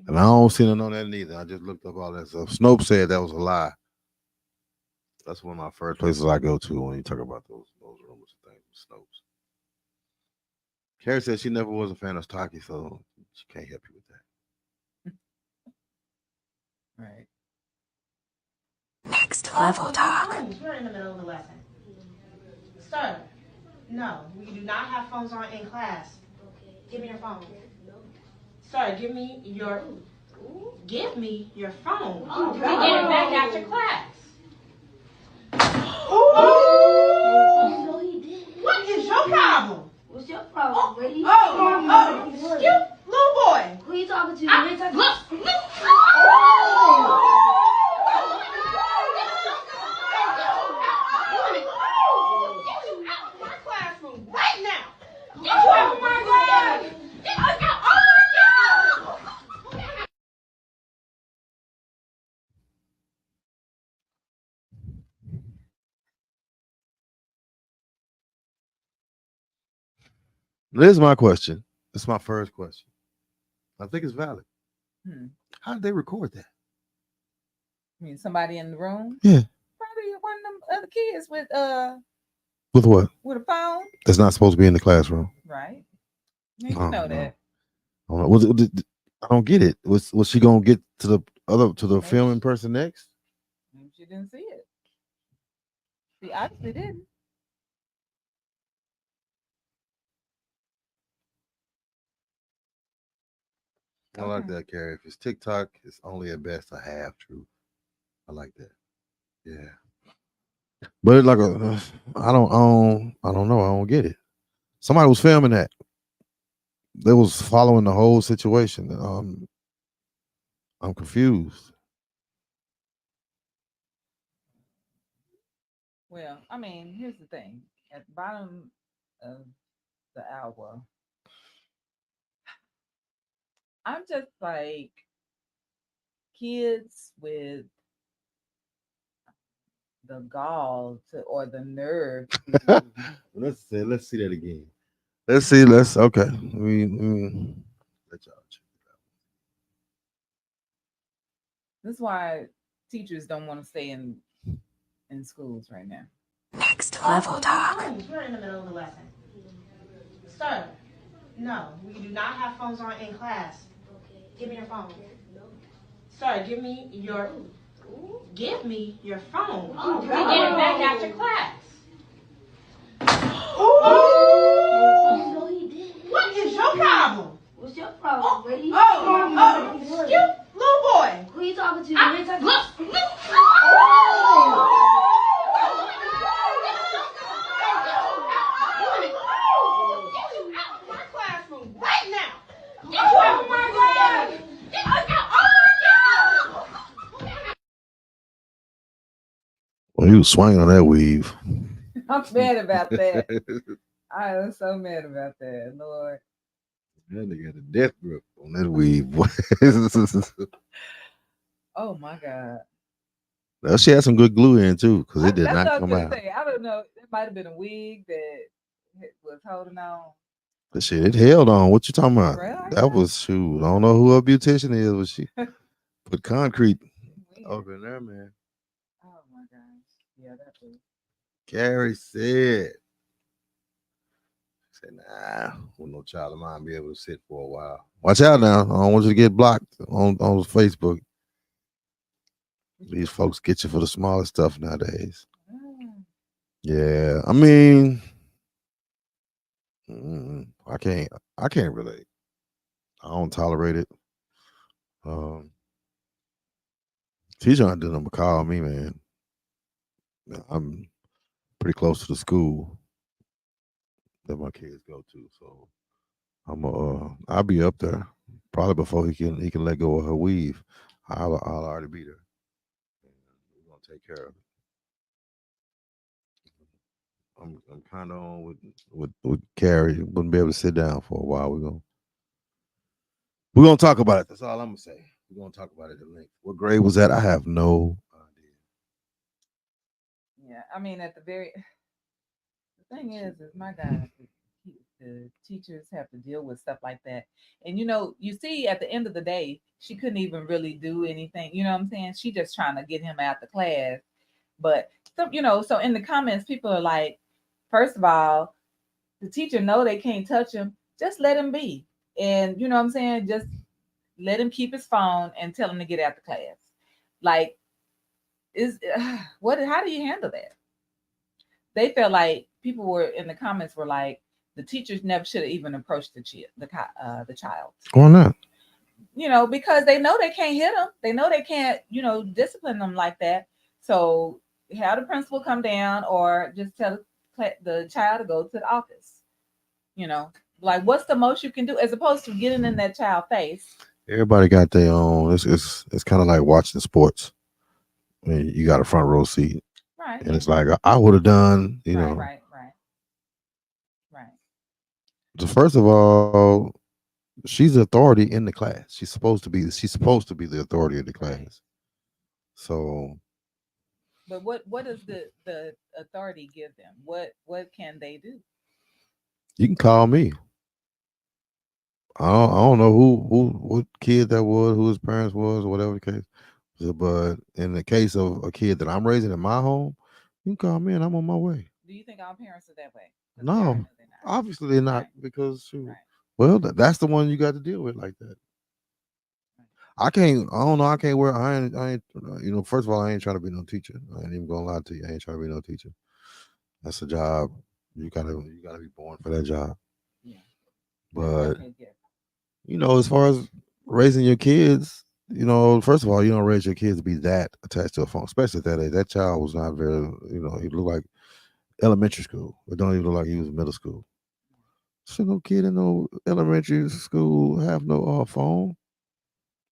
And I don't see none on that neither. I just looked up all that stuff. Snope said that was a lie. That's one of my first places I go to when you talk about those rumors and things. Snopes. Carrie said she never was a fan of Taki, so she can't help you with that. Right. Next level talk. We're in the middle of the lesson. Sir, no, we do not have phones on in class. Give me your phone. Sir, give me your phone. And get it back after class. No, he didn't. What is your problem? What's your problem, lady? You little boy. Who you talking to? You ain't talking to Classroom right now. Get you out of my class. This is my question. This is my first question. I think it's valid. Hmm. How did they record that? I mean, somebody in the room? Yeah. Probably one of them other kids With what? with a phone. That's not supposed to be in the classroom. Right. Yeah, you Oh, know no. that. I don't get it. Was she gonna get to the filming person next? Maybe she didn't see it. She obviously didn't. I like Okay. that, Carrie. If it's TikTok, it's only at best a half truth. I like that. Yeah. But it's like I don't know. I don't get it. Somebody was filming that. They was following the whole situation. I'm confused. Well, I mean, here's the thing. At the bottom of the hour, I'm just like kids with the gall to or the nerve to Let's see that again. Let's see. Let's okay. Let y'all check it out. this is why teachers don't want to stay in schools right now. next level talk. We're in the middle of the lesson. Sir, no, we do not have phones on in class. Give me your phone. Sir, give me your phone. And get it back after class. No, he didn't. What is your problem? What's your problem, lady? You little boy. Who you talking to? You ain't talking to Classroom right now. Get you out of my class. Well, he was swinging on that weave. I'm mad about that. I am so mad about that, Lord. That nigga had a death grip on that weave. Oh my God. Well, she had some good glue in too, because it did That's not what I was come gonna out. say. I don't know. It might have been a wig that was holding on. The shit, it held on. What you talking about? Right. That was shoot. I don't know who her beautician is, but she put concrete Weird. over in there, man. Oh my gosh. Yeah, that was. Carrie said Say, nah, will no child of mine be able to sit for a while. Watch out now. I don't want you to get blocked on Facebook. These folks get you for the smallest stuff nowadays. Mm. Yeah, I mean, I can't relate. I don't tolerate it. Um, teacher ain't doing them call me, man. I'm pretty close to the school that my kids go to, so I'll be up there probably before he can let go of her weave. I'll already be there. We're gonna take care of it. I'm kind of on with Carrie. Wouldn't be able to sit down for a while. We're gonna talk about it. That's all I'm gonna say. We're gonna talk about it at length. What grade was that? I have no idea. Yeah, I mean, at the very the thing is my God, the teachers have to deal with stuff like that. And you see, at the end of the day, she couldn't even really do anything. You know what I'm saying? She just trying to get him out the class. But so in the comments, people are like, first of all, the teacher know they can't touch him. Just let him be, and you know what I'm saying. Just let him keep his phone and tell him to get out the class. Like, is what? How do you handle that? They felt like people were in the comments were like the teachers never should have even approached the child. Why not? Because they know they can't hit them. They know they can't discipline them like that. So have the principal come down or just tell the child to go to the office. You know, like what's the most you can do as opposed to getting in that child's face. Everybody got their own. It's kind of like watching sports. I mean, you got a front row seat, Right. and it's like I would have done. Right. So first of all, she's the authority in the class. She's supposed to be. She's supposed to be the authority of the class. Right. So, But what does the authority give them? What can they do? you can call me. I don't know what kid that was, who his parents was, or whatever the case. But in the case of a kid that I'm raising in my home, you can call me and I'm on my way. Do you think all parents are that way? 'Cause we already No, know they're not. obviously they're not Right. because shoot, Right. well, that's the one you got to deal with like that. Right. I can't. I don't know. I can't wear. I ain't. First of all, I ain't trying to be no teacher. I ain't even gonna lie to you. I ain't trying to be no teacher. That's a job. You gotta be born for that job. Yeah. But Definitely get. as far as raising your kids, first of all, you don't raise your kids to be that attached to a phone, especially at that age. That child was not very. He looked like elementary school. It don't even look like he was middle school. So no kid in no elementary school have no phone.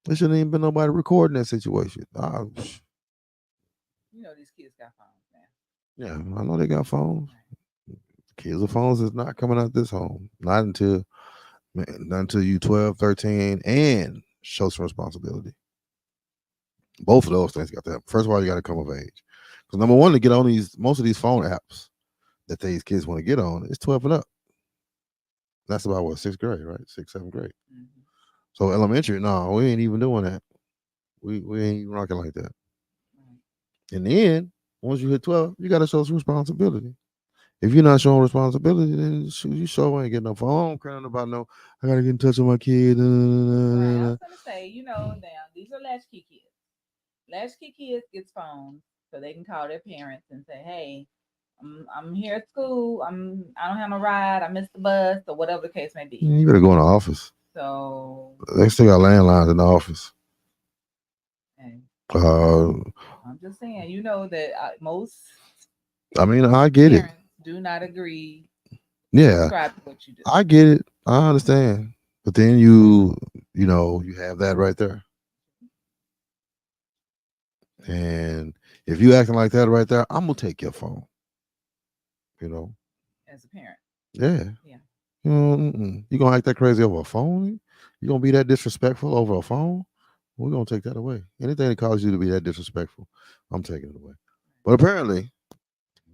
There shouldn't even been nobody recording that situation. These kids got phones now. Yeah, I know they got phones. Kids with phones is not coming out this home. Not until you 12, 13, and show some responsibility. Both of those things got that. First of all, you got to come of age. Because number one, to get on most of these phone apps that these kids want to get on, it's 12 and up. That's about what, sixth grade, right? Sixth, seventh grade. Mm-hmm. So elementary, no, we ain't even doing that. We ain't rocking like that. Right. And then once you hit 12, you got to show some responsibility. If you're not showing responsibility, then you sure ain't getting no phone. Crying about no, I gotta get in touch with my kid. Right. I was gonna say, now these are latchkey kids. Latchkey kids gets phones so they can call their parents and say, "Hey, I'm here at school. I don't have no ride. I missed the bus or whatever the case may be." You better go in the office. So They still got landlines in the office. hey, Uh, I'm just saying, that most I mean, I get it. parents do not agree. Yeah, Subscribe to what you do. I get it. I understand. But then you have that right there. And if you acting like that right there, I'm gonna take your phone. You know. As a parent. Yeah. Yeah. You gonna act that crazy over a phone? You gonna be that disrespectful over a phone? We're gonna take that away. Anything that causes you to be that disrespectful, I'm taking it away. But apparently,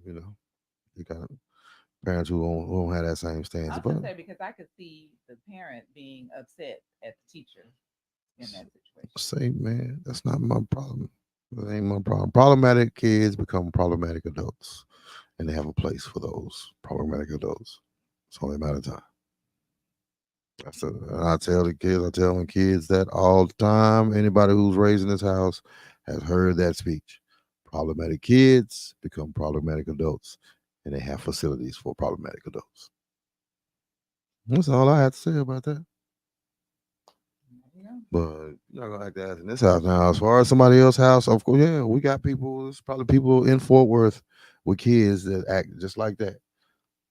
you got parents who don't have that same stance. I was But gonna say because I could see the parent being upset at the teacher in that situation. say, man, that's not my problem. That ain't my problem. Problematic kids become problematic adults, and they have a place for those problematic adults. It's only a matter of time. And I tell the kids, I tell my kids that all the time. Anybody who's raised in this house has heard that speech. Problematic kids become problematic adults, and they have facilities for problematic adults. That's all I have to say about that. Yeah. But you're not gonna act ass in this house now. As far as somebody else's house, of course, yeah, we got people. There's probably people in Fort Worth with kids that act just like that.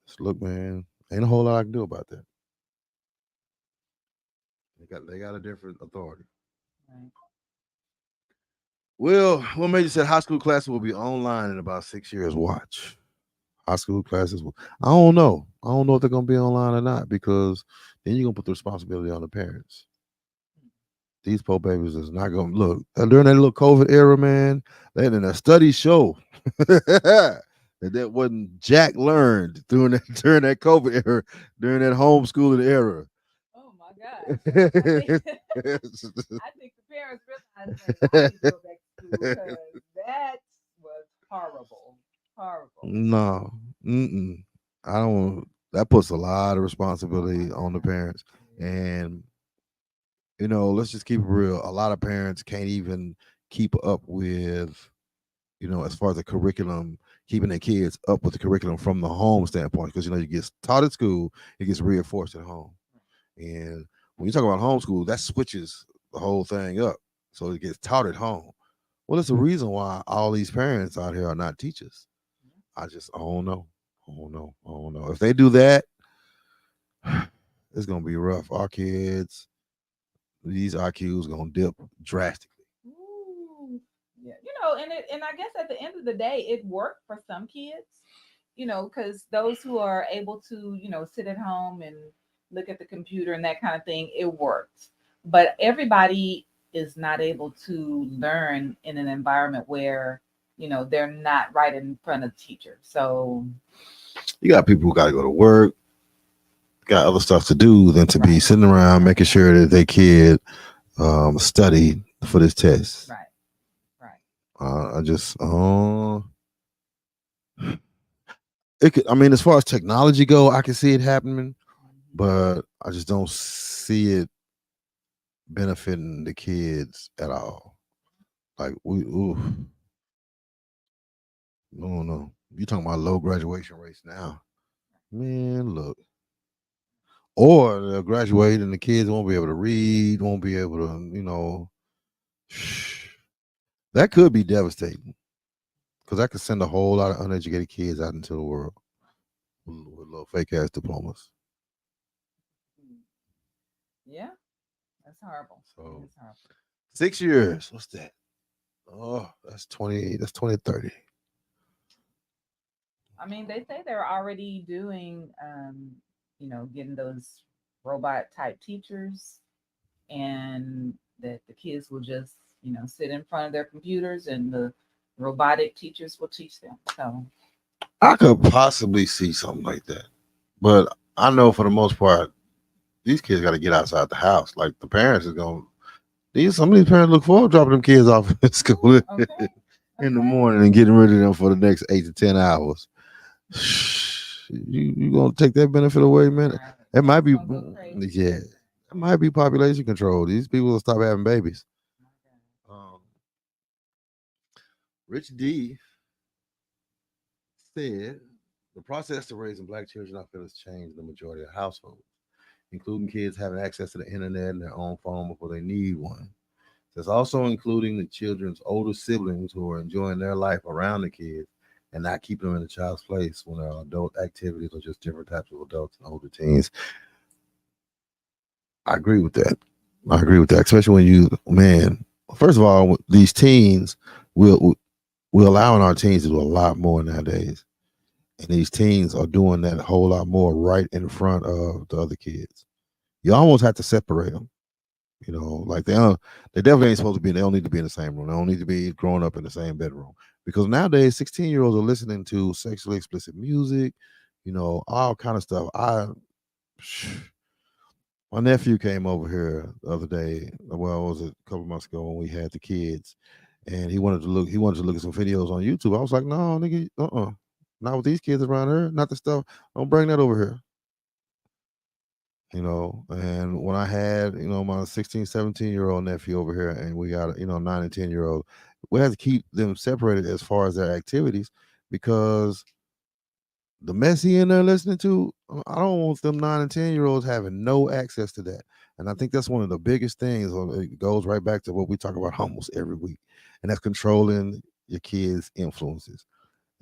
Just look, man, ain't a whole lot I can do about that. They got a different authority. Right. Well, what made you said high school classes will be online in about 6 years? Watch. High school classes will. I don't know. I don't know if they're gonna be online or not because then you're gonna put the responsibility on the parents. These poor babies is not gonna look during that little COVID era, man. They in a study show that wasn't Jack learned during that during that COVID era, during that homeschooling era. Oh my gosh. I think the parents realized like I need to go back to school because that was horrible. Horrible. No, mm-mm. I don't. That puts a lot of responsibility on the parents, and let's just keep it real. A lot of parents can't even keep up with, as far as the curriculum, keeping their kids up with the curriculum from the home standpoint, because you get taught at school, it gets reinforced at home, and when you talk about homeschool, that switches the whole thing up, so it gets taught at home. Well, it's the reason why all these parents out here are not teachers. I don't know. I don't know. I don't know. If they do that, it's gonna be rough. Our kids, these IQs gonna dip drastically. Ooh. Yeah. And I guess at the end of the day, it worked for some kids, because those who are able to, sit at home and look at the computer and that kind of thing, it worked. But everybody is not able to learn in an environment where, they're not right in front of the teacher. So, You got people who gotta go to work, got other stuff to do than to be right, sitting around making sure that their kid study for this test. right, right. I just it could, I mean, as far as technology go, I can see it happening, Mhm. but I just don't see it benefiting the kids at all. Like no, no. You talking about low graduation rates now? Man, look. Or they'll graduate and the kids won't be able to read, won't be able to, that could be devastating because that could send a whole lot of uneducated kids out into the world with little fake ass diplomas. Mm. Yeah, that's horrible. So It's horrible. 6 years. What's that? Oh, that's 20. That's 2030. I mean, they say they're already doing, getting those robot type teachers, and that the kids will just, sit in front of their computers, and the robotic teachers will teach them. So, I could possibly see something like that. But I know for the most part, these kids got to get outside the house. Like the parents is going some of these parents look forward to dropping them kids off at school okay, in the okay. morning and getting rid of them for the next 8 to 10 hours. You gonna take that benefit away, man? Right. It might Parents be, gonna go crazy. yeah, it might be population control. These people will stop having babies. Okay. Um, Rich D said the process to raising black children, I feel, has changed the majority of households, including kids having access to the internet and their own phone before they need one. It's also including the children's older siblings who are enjoying their life around the kids and not keeping them in the child's place when there are adult activities or just different types of adults and older teens. I agree with that. I agree with that, especially when man. First of all, these teens, we're allowing our teens to do a lot more nowadays, and these teens are doing that a whole lot more right in front of the other kids. You almost have to separate them. Like they definitely ain't supposed to be. They don't need to be in the same room. They don't need to be growing up in the same bedroom because nowadays 16-year-olds are listening to sexually explicit music, all kind of stuff. My nephew came over here the other day. Well, it was a couple months ago when we had the kids, and he wanted to look. He wanted to look at some videos on YouTube. I was like, no, nigga, not with these kids around here. Not the stuff. Don't bring that over here. And when I had, my 16, 17-year-old nephew over here, and we got, 9 and 10-year-old, we had to keep them separated as far as their activities because the mess he in there listening to, I don't want them 9 and 10-year-olds having no access to that. And I think that's one of the biggest things. It goes right back to what we talk about almost every week, and that's controlling your kids' influences.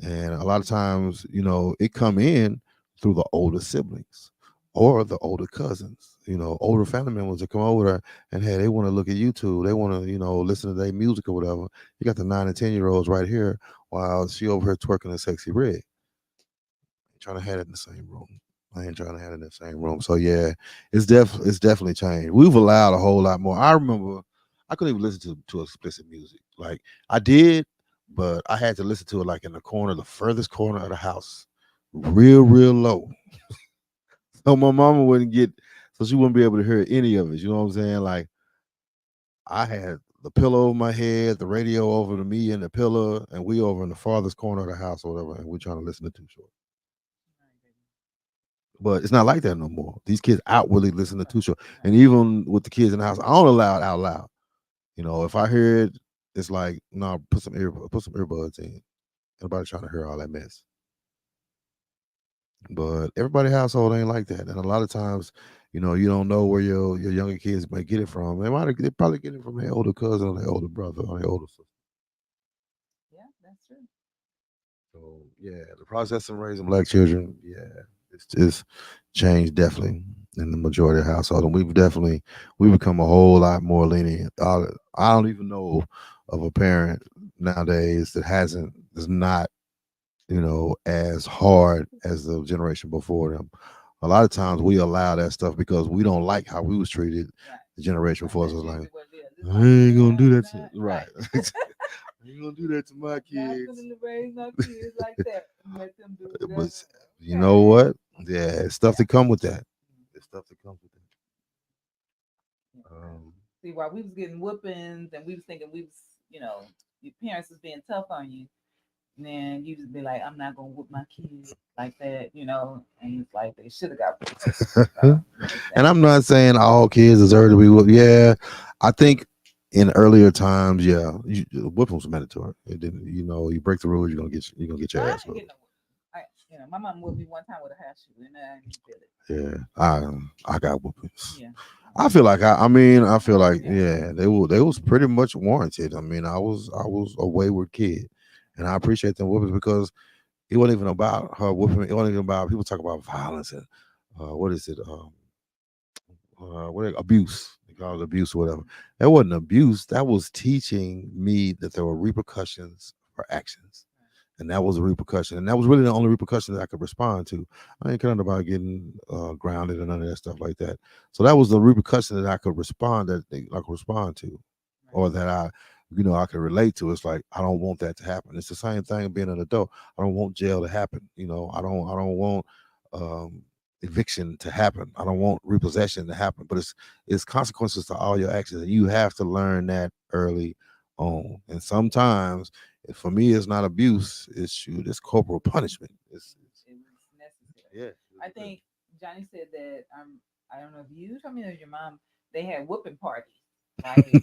And a lot of times, it come in through the older siblings or the older cousins, older family members that come over there and hey, they want to look at YouTube. They want to, listen to their music or whatever. You got the 9 and 10-year-olds right here while she over here twerking a sexy red. Ain't trying to have it in the same room. I ain't trying to have it in the same room. So yeah, it's definitely changed. We've allowed a whole lot more. I remember I couldn't even listen to explicit music. Like I did, but I had to listen to it like in the corner, the furthest corner of the house, real low. So my mama wouldn't get, so she wouldn't be able to hear any of it. You know what I'm saying? Like I had the pillow over my head, the radio over to me and the pillow, and we over in the farthest corner of the house or whatever, and we trying to listen to Too Short. But it's not like that no more. These kids outwardly listen to Too Short, and even with the kids in the house, I don't allow it out loud. If I hear it, it's like, no, put some earbuds in. Nobody trying to hear all that mess. But everybody household ain't like that, and a lot of times, you don't know where your younger kids might get it from. They probably get it from their older cousin or their older brother or their older sister. Yeah, that's true. So yeah, the process of raising black children, yeah, it's changed definitely in the majority of households, and we've become a whole lot more lenient. I don't even know of a parent nowadays that hasn't is not as hard as the generation before them. A lot of times we allow that stuff because we don't like how we was treated. Right. The generation before us was That's like, usually what it is. It's I like, ain't gonna do yeah, that to not right. right. I ain't gonna do that to my Not kids. gonna raise no kids like that and let them do whatever. But you know Okay. what? Yeah, it's stuff that come with that. It's stuff that comes with that. See, while we was getting whoopings and we was thinking we was, your parents was being tough on you, and then you just be like, I'm not gonna whoop my kids like that, and it's like they should have got whooped. So, And I'm not saying all kids deserve to be whooped. Yeah, I think in earlier times, yeah, whooping was mandatory. It didn't, you break the rules, you're gonna get I your didn't ass whooped. get no whooping. My mom whooped me one time with a hair shoe, and I didn't feel it. Yeah, I got whoopings. Yeah. I feel like I feel like Yeah. yeah, they was pretty much warranted. I mean, I was a wayward kid, and I appreciate them whoopings because it wasn't even about her whooping me. It wasn't even about people talk about violence and what is it? Abuse. They call it abuse or whatever. That wasn't abuse. That was teaching me that there were repercussions for actions. And that was a repercussion. And that was really the only repercussion that I could respond to. I ain't caring about getting grounded and none of that stuff like that. So that was the repercussion that I could respond to, or that I could relate to. It's like I don't want that to happen. It's the same thing being an adult. I don't want jail to happen. I don't want um, eviction to happen. I don't want repossession to happen. But it's consequences to all your actions, and you have to learn that early on. And sometimes, for me, it's not abuse. It's corporal punishment. It was necessary. Yeah. I think Johnny said that I don't know if you told me or your mom, they had whooping parties. Like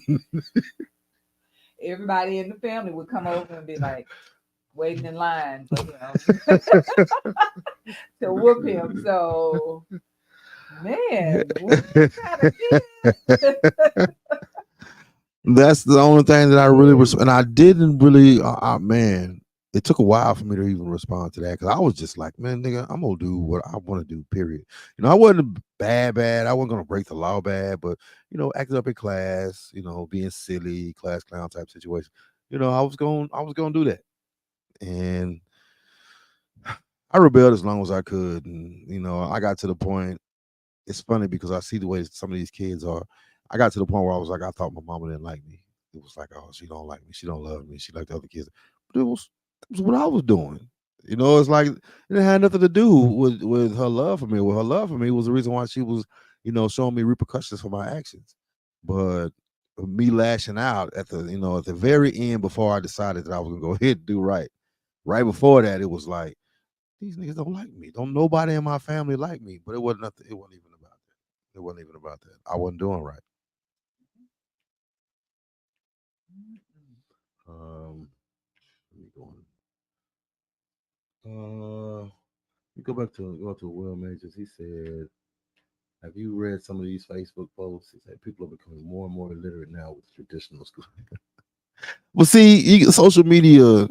everybody in the family would come over and be like waiting in line for him to whoop him. So man, what kind of kid? That's the only thing that I really was, and I didn't really. Man, it took a while for me to even respond to that because I was just like, man, nigga, I'm gonna do what I want to do. Period. I wasn't bad. I wasn't gonna break the law bad, but acting up in class, being silly, class clown type situation. I was gonna do that, and I rebelled as long as I could, and I got to the point. It's funny because I see the way some of these kids are. I got to the point where I was like, I thought my mama didn't like me. It was like, oh, she don't like me. She don't love me. She like the other kids. But it was what I was doing. It's like it had nothing to do with her love for me. Well, her love for me was the reason why she was, showing me repercussions for my actions. But me lashing out at the very end before I decided that I was gonna go ahead and do right. Right before that, it was like these niggas don't like me. Don't nobody in my family like me. But it wasn't nothing. It wasn't even about that. It wasn't even about that. I wasn't doing right. Mm-mm. Let me go on. We go to Will Majors. He said, "Have you read some of these Facebook posts?" He said, "People are becoming more and more illiterate now with traditional school." Well, see, social media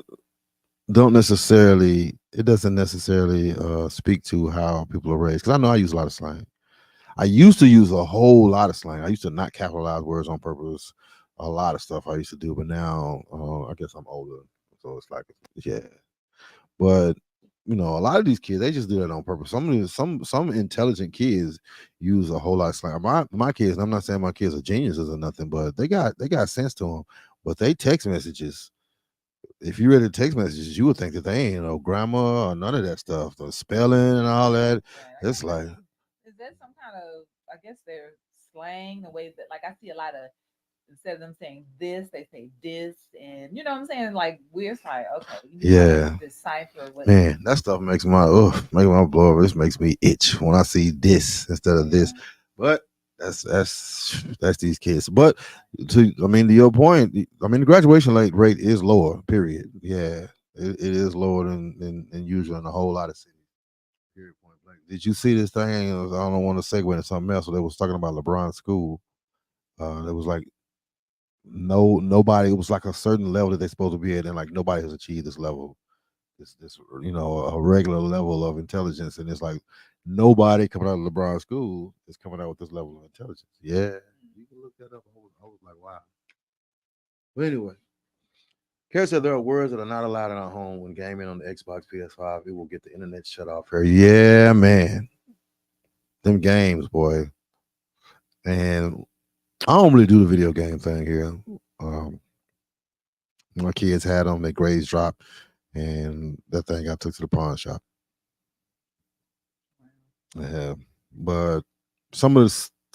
don't necessarily. It doesn't necessarily speak to how people are raised. Because I know I use a lot of slang. I used to use a whole lot of slang. I used to not capitalize words on purpose. A lot of stuff I used to do, but now I guess I'm older, so it's like, yeah. But a lot of these kids, they just do that on purpose. Some intelligent kids use a whole lot of slang. My kids, and I'm not saying my kids are geniuses or nothing, but they got sense to them. But they text messages. If you read the text messages, you would think that they ain't no grammar or none of that stuff, the spelling and all that. Right. I It's guess like, is that some kind of, I guess they're slang, the way that, like, I see a lot of, instead of them saying this, they say this, and you know what I'm saying? Like, we're like, okay, you need to yeah. decipher what. Man, that stuff makes my blow. This makes me itch when I see this instead of this. Yeah. But that's these kids. But to your point, I mean the graduation rate is lower. Period. Yeah, it is lower than usual in a whole lot of cities. Period. Point blank. Did you see this thing? I don't want to segue into something else. So they was talking about LeBron's school. It was like nobody. It was like a certain level that they're supposed to be at, and like nobody has achieved this level, this a regular level of intelligence, and it's like nobody coming out of LeBron school is coming out with this level of intelligence. Yeah, you can look that up. I was like, wow. But anyway, Kara said there are words that are not allowed in our home when gaming on the Xbox, PS5. It will get the internet shut off here. Yeah, man, them games, boy. And I don't really do the video game thing here. Um, my kids had them, their grades dropped, and that thing got took to the pawn shop. Yeah, but some of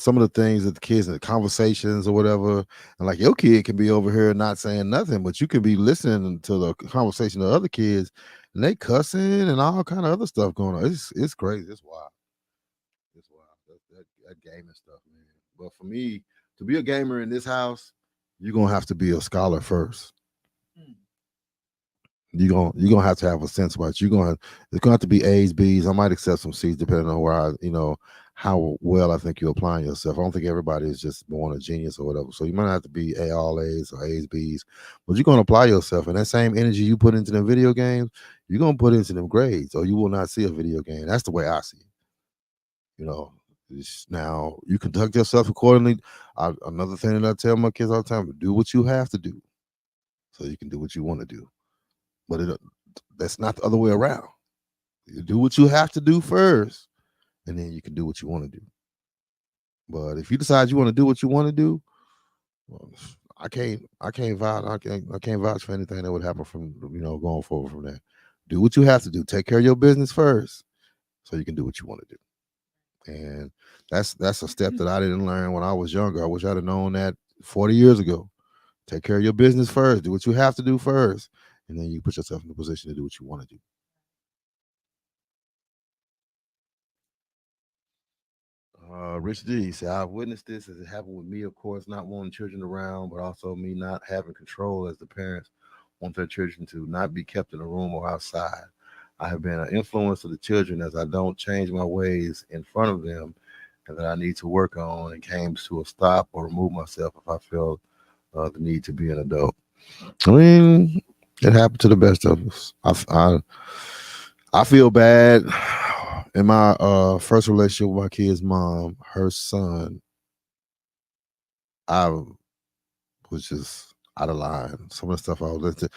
the things that the kids in the conversations or whatever, and like your kid can be over here not saying nothing, but you can be listening to the conversation of other kids, and they cussing and all kind of other stuff going on. It's crazy. It's wild. It's wild. That gaming stuff, man. But for me, to be a gamer in this house, you're gonna have to be a scholar first. Mm. You're gonna have to have a sense about it. It's gonna have to be A's, B's. I might accept some C's depending on how well I think you're applying yourself. I don't think everybody is just born a genius or whatever. So you might have to be all A's or A's, B's, but you're gonna apply yourself, and that same energy you put into them video games, you're gonna put into them grades, or you will not see a video game. That's the way I see it. You know. Now you conduct yourself accordingly. Another thing that I tell my kids all the time: do what you have to do, so you can do what you want to do. But that's not the other way around. You do what you have to do first, and then you can do what you want to do. But if you decide you want to do what you want to do, well, I can't vouch. I can't vouch for anything that would happen from going forward from there. Do what you have to do. Take care of your business first, so you can do what you want to do. And that's a step that I didn't learn when I was younger. I wish I'd have known that 40 years ago. Take care of your business first. Do what you have to do first, and then you put yourself in a position to do what you want to do. Rich D said, I've witnessed this as it happened with me, of course, not wanting children around, but also me not having control as the parents want their children to not be kept in a room or outside. I have been an influence to the children as I don't change my ways in front of them and that I need to work on and came to a stop or remove myself if I feel the need to be an adult. I mean, it happened to the best of us. I feel bad. In my first relationship with my kid's mom, her son, I was just out of line. Some of the stuff I was listening to.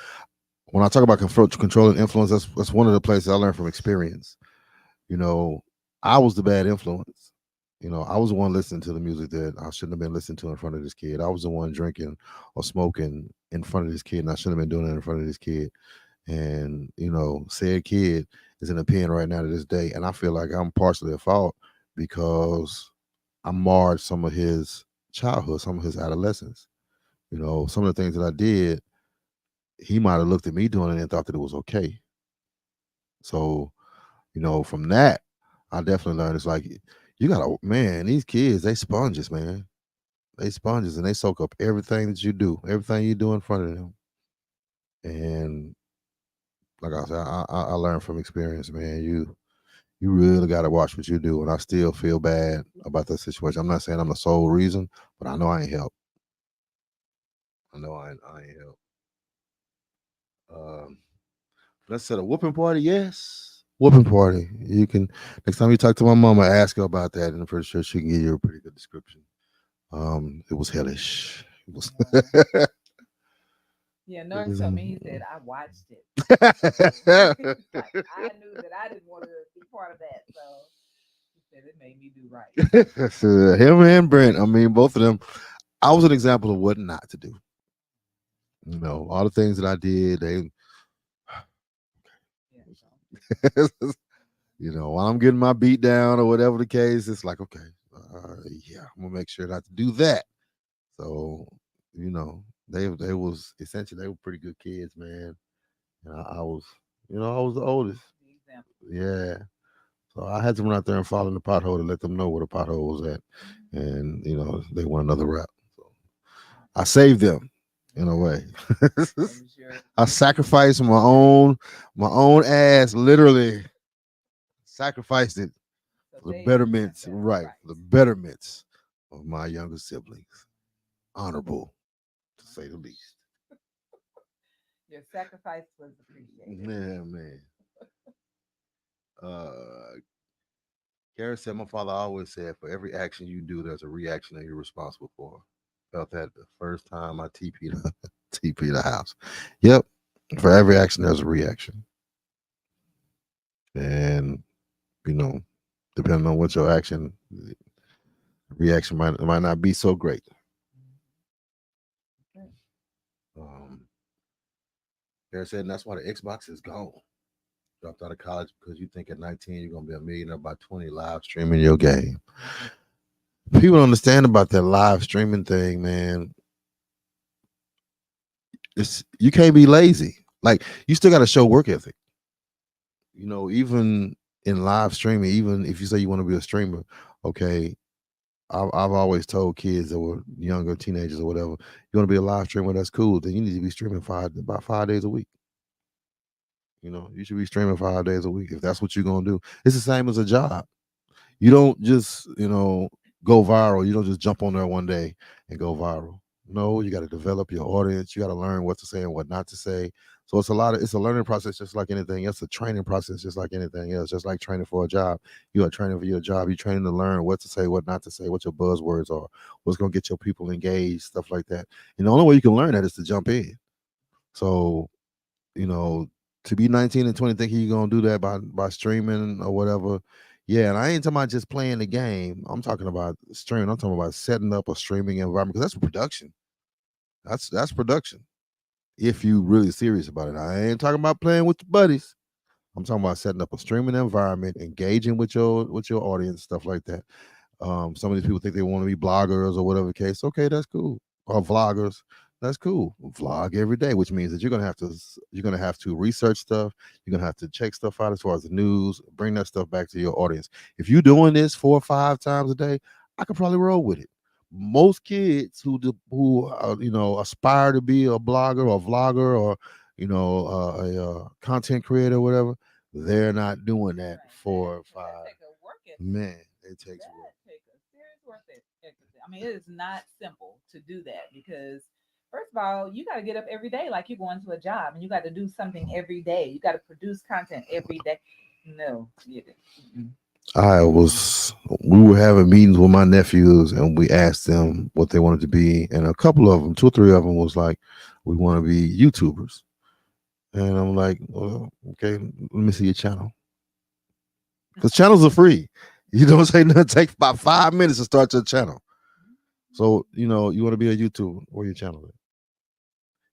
When I talk about control and influence, that's one of the places I learned from experience. You know, I was the bad influence. I was the one listening to the music that I shouldn't have been listening to in front of this kid. I was the one drinking or smoking in front of this kid, and I shouldn't have been doing it in front of this kid. And said kid is in a pen right now to this day, and I feel like I'm partially at fault because I marred some of his childhood, some of his adolescence. Some of the things that I did, he might have looked at me doing it and thought that it was okay. So, from that, I definitely learned it's like You gotta, man, these kids, they sponges, man. They sponges and they soak up everything that you do, everything you do in front of them. And like I said, I learned from experience, man. You really got to watch what you do. And I still feel bad about that situation. I'm not saying I'm the sole reason, but I know I ain't help. I know I ain't help. Um, let's set a whooping party. Yes, whooping party. You can next time you talk to my mama, ask her about that, and I'm pretty sure she can give you a pretty good description. It was hellish. It was. Yeah, It Norris was told me, he said, I watched it. Like, I knew that I didn't want to be part of that. So he said it made me do right. So, him and Brent. I mean, both of them. I was an example of what not to do. You know, all the things that I did. They, Yeah, so. you know, while I'm getting my beat down or whatever the case, it's like, okay, yeah, I'm gonna make sure not to do that. So, you know, they was essentially they were pretty good kids, man. And I was, you know, I was the oldest. The example. Yeah. So I had to run out there and fall in the pothole to let them know where the pothole was at. And, you know, they want another rap. So I saved them in a way. That was your I sacrificed my own ass, literally sacrificed it so for the they betterments, understand that. right? For the betterments of my younger siblings. Honorable, to say the least. Your sacrifice was appreciated. Yeah, man. Uh Karen said, my father always said, for every action you do, there's a reaction that you're responsible for. Felt that the first time I TP'd, TP'd the house. Yep. For every action, there's a reaction. And, you know, depending on what your action, reaction might not be so great. Okay. Karen said, and that's why the Xbox is gone. Dropped out of college because you think at 19 you're going to be a millionaire by 20 live streaming your game. People don't understand about that live streaming thing, man. It's you can't be lazy. Like you still got to show work ethic. You know, even in live streaming, even if you say you want to be a streamer, okay. I've always told kids that were younger, teenagers or whatever, you want to be a live streamer, that's cool. Then you need to be streaming about 5 days a week. You know, you should be streaming 5 days a week if that's what you're gonna do. It's the same as a job. You don't just, you know, go viral. You don't just jump on there one day and go viral. No, you got to develop your audience. You got to learn what to say and what not to say. So it's a learning process just like anything else, a training process just like anything else, just like training for a job. You are training for your job. You're training to learn what to say, what not to say, what your buzzwords are, what's going to get your people engaged, stuff like that. And the only way you can learn that is to jump in. So, you know, to be 19 and 20 thinking you're gonna do that by streaming or whatever. Yeah, and I ain't talking about just playing the game. I'm talking about streaming. I'm talking about setting up a streaming environment because that's production. That's production. If you really serious about it. I ain't talking about playing with your buddies. I'm talking about setting up a streaming environment, engaging with your audience, stuff like that. Some of these people think they want to be bloggers or whatever the case. Okay, that's cool. Or vloggers, that's cool. Vlog every day, which means that you're gonna have to research stuff. You're gonna have to check stuff out as far as the news. Bring that stuff back to your audience. If you're doing this 4 or 5 times a day, I could probably roll with it. Most kids who you know aspire to be a blogger or vlogger or you know a content creator or whatever, they're not doing that Right. 4 or 5. Take a work ethic. Man, it takes That work. take a serious work ethic. I mean, it is not simple to do that because first of all, you got to get up every day like you're going to a job, and you got to do something every day. You got to produce content every day. No, you didn't. We were having meetings with my nephews and we asked them what they wanted to be. And a couple of them, 2 or 3 of them was like, we want to be YouTubers. And I'm like, well, okay, let me see your channel. Because channels are free. You don't say nothing, take about 5 minutes to start your channel. So, you know, you want to be a YouTuber, where your channel is.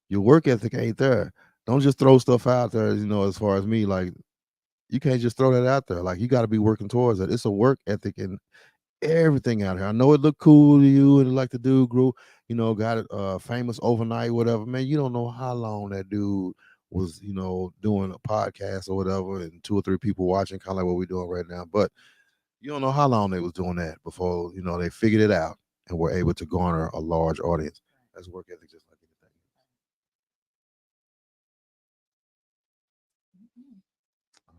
Your work ethic ain't there. Don't just throw stuff out there, you know, as far as me, like you can't just throw that out there. Like you got to be working towards it. It's a work ethic and everything out here. I know it look cool to you and like the dude grew, you know, got it famous overnight, whatever. Man, you don't know how long that dude was, you know, doing a podcast or whatever, and 2 or 3 people watching, kind of like what we're doing right now. But You don't know how long they was doing that before they figured it out and were able to garner a large audience. That's work ethic, just like anything.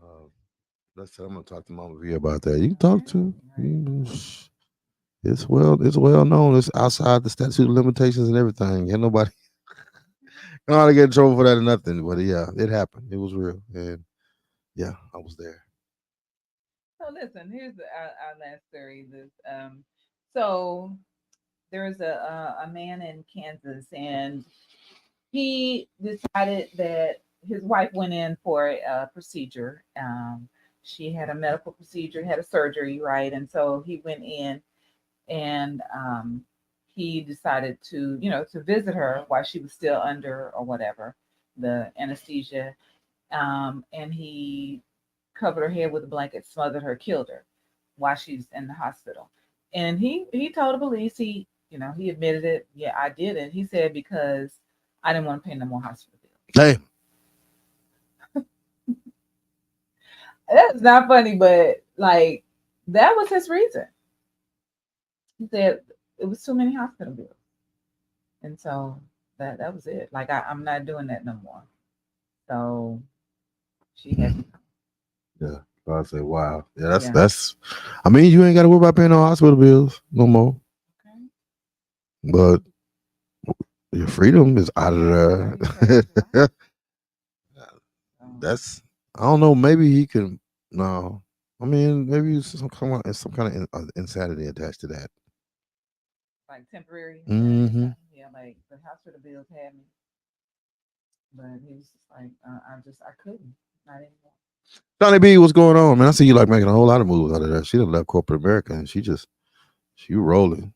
Uh, let's say I'm gonna talk to Mama V about that. You can talk to. It's well known. It's outside the statute of limitations and everything. Ain't nobody know how to get in trouble for that or nothing. But yeah, it happened. It was real, and yeah, I was there. So listen, here's our last story. So there's a man in Kansas, and he decided that his wife went in for a procedure. She had a medical procedure, had a surgery, right? And so he went in, and he decided to visit her while she was still under or whatever the anesthesia. And he covered her head with a blanket, smothered her, killed her while she's in the hospital. And he told the police he admitted it. Yeah, I did it. He said because I didn't want to pay no more hospital bills. Hey, That's not funny, but like that was his reason. He said it was too many hospital bills, and so that was it. Like I'm not doing that no more. So she had yeah. So I say, wow. Yeah, that's yeah. that's. I mean, you ain't got to worry about paying no hospital bills no more. Okay. But your freedom is out of Right, there. so, That's I don't know. Maybe he can. No, I mean maybe it's some kind of insanity attached to that. like temporary insanity or Hmm. something. Yeah, like the hospital bills had me, but he was just like, I couldn't, not anymore. Johnny B, what's going on, man? I see you like making a whole lot of moves out of there. She done left corporate America and she rolling.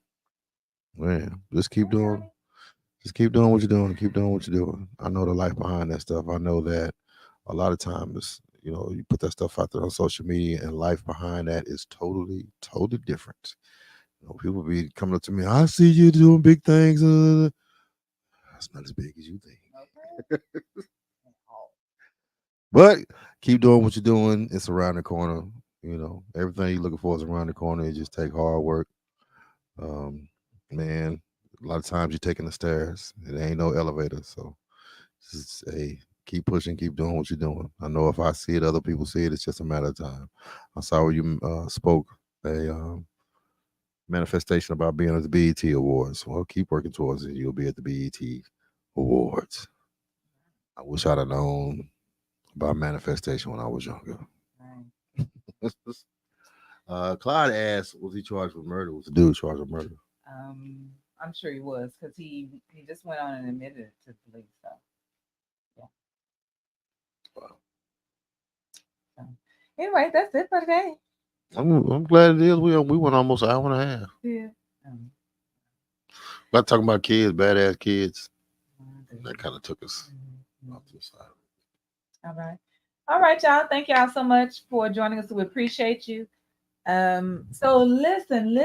Man, Hey, Johnny. just keep doing what you're doing. Keep doing what you're doing. I know the life behind that stuff. I know that a lot of times, you put that stuff out there on social media, and life behind that is totally, totally different. People be coming up to me. I see you doing big things. That's not as big as you think. Okay. But keep doing what you're doing. It's around the corner. Everything you're looking for is around the corner. It just take hard work. Um, man, a lot of times you're taking the stairs. It ain't no elevator. So just keep pushing, keep doing what you're doing. I know if I see it, other people see it. It's just a matter of time. I saw where you spoke a manifestation about being at the BET Awards. Well, keep working towards it. You'll be at the BET Awards. I wish I'd have known about manifestation when I was younger. Right. Clyde asked, was he charged with murder? Was the dude charged with murder? I'm sure he was because he just went on and admitted it to the police. So yeah. Wow. So anyway, that's it for today. I'm glad it is. We went almost an hour and a half. Yeah. Um, About talking about kids, badass kids. mhm, That kind of took us mhm. off to the side. All right. All right, y'all. Thank y'all so much for joining us. We appreciate you. So listen.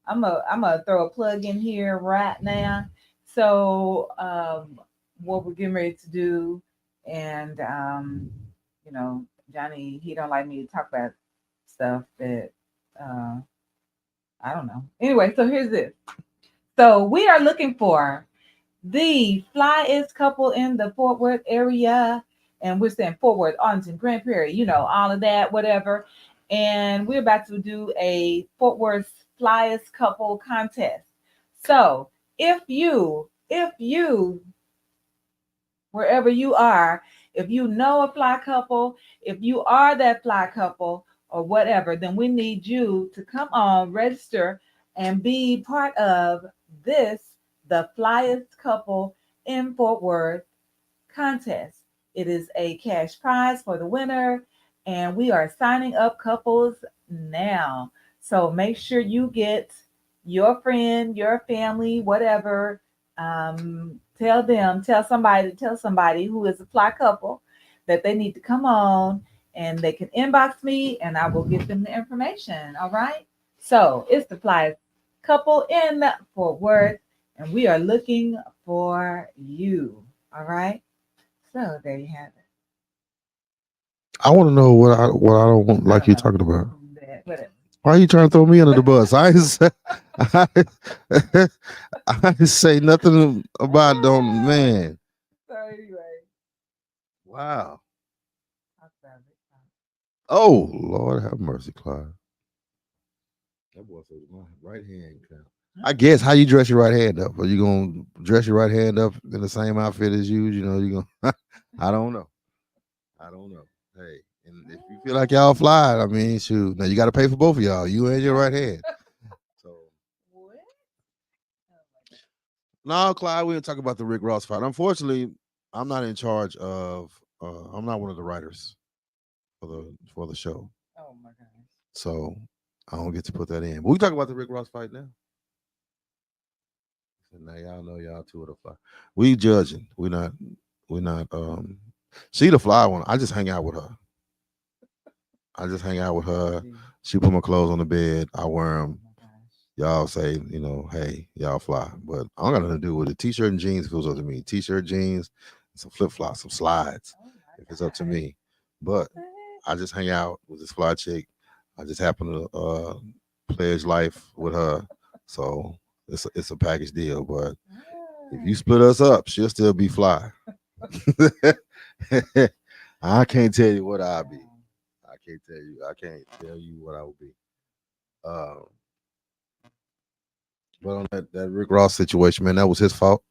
I'm gonna throw a plug in here right now. So what we're getting ready to do, and Johnny, he don't like me to talk about stuff that uh I don't know. Anyway, so here's this. So we are looking for the flyest couple in the Fort Worth area. And we're saying Fort Worth, Arlington, Grand Prairie, all of that, whatever. And we're about to do a Fort Worth flyest couple contest. So if you, wherever you are, if you know a fly couple, if you are that fly couple or whatever, then we need you to come on, register, and be part of this, the flyest couple in Fort Worth contest. It is a cash prize for the winner, and we are signing up couples now. So make sure you get your friend, your family, whatever. Tell somebody who is a fly couple that they need to come on, and they can inbox me and I will give them the information. All right. So it's the fly couple in Fort Worth, and we are looking for you. All right. So there you have it. I want to know what I don't want, I like don't you know talking about. that. Whatever. Why are you trying to throw me under the bus? I didn't say, I, I didn't say nothing about don't man. So anyway, Wow. talk about it. Oh Lord, have mercy, Clyde. That boy says my right hand count. I guess how you dress your right hand up? Are you gonna dress your right hand up in the same outfit as you? You know, you gonna I don't know. I don't know. Hey, and if you feel like y'all fly, I mean, shoot. Now you got to pay for both of y'all, you and your right hand. So What? no, Clyde, we didn't talk about the Rick Ross fight. Unfortunately, I'm not in charge of. I'm not one of the writers for the show, Oh my gosh. so I don't get to put that in. But we talk about the Rick Ross fight now. So now y'all know y'all two of the fly. We judging. We're not. We're not. She the fly one. I just hang out with her. I just hang out with her. She put my clothes on the bed. I wear them. Oh my gosh. Y'all say, hey, y'all fly. But I don't got nothing to do with it. T-shirt and jeans feels up to me. T-shirt, jeans, some flip-flops, some slides. Oh my If it's up to gosh. me. But What the heck? I just hang out with this fly chick. I just happen to pledge life with her. So it's a package deal. But if you split us up, she'll still be fly. I can't tell you what I'll be. I can't tell you what I will be. But on that Rick Ross situation, man, that was his fault.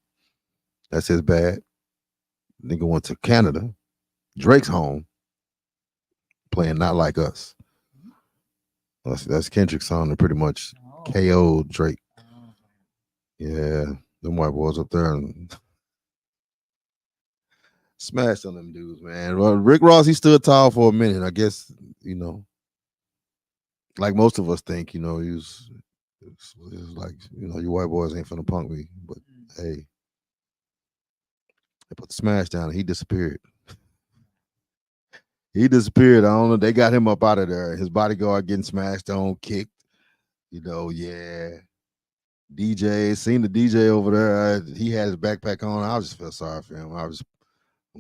That's his bad. Nigga went to Canada, Drake's home, playing Not Like Us. That's Kendrick's song that pretty much Oh. KO'd Drake. Oh. Yeah, them white boys up there and smashed on them dudes, man. Well, Rick Ross, he stood tall for a minute. I guess, like most of us think, he was like, you white boys ain't finna punk me. But hey, they put the smash down and he disappeared. He disappeared. I don't know. They got him up out of there. His bodyguard getting smashed on, kicked. Yeah. DJ, seen the DJ over there. He had his backpack on. I just felt sorry for him. I'm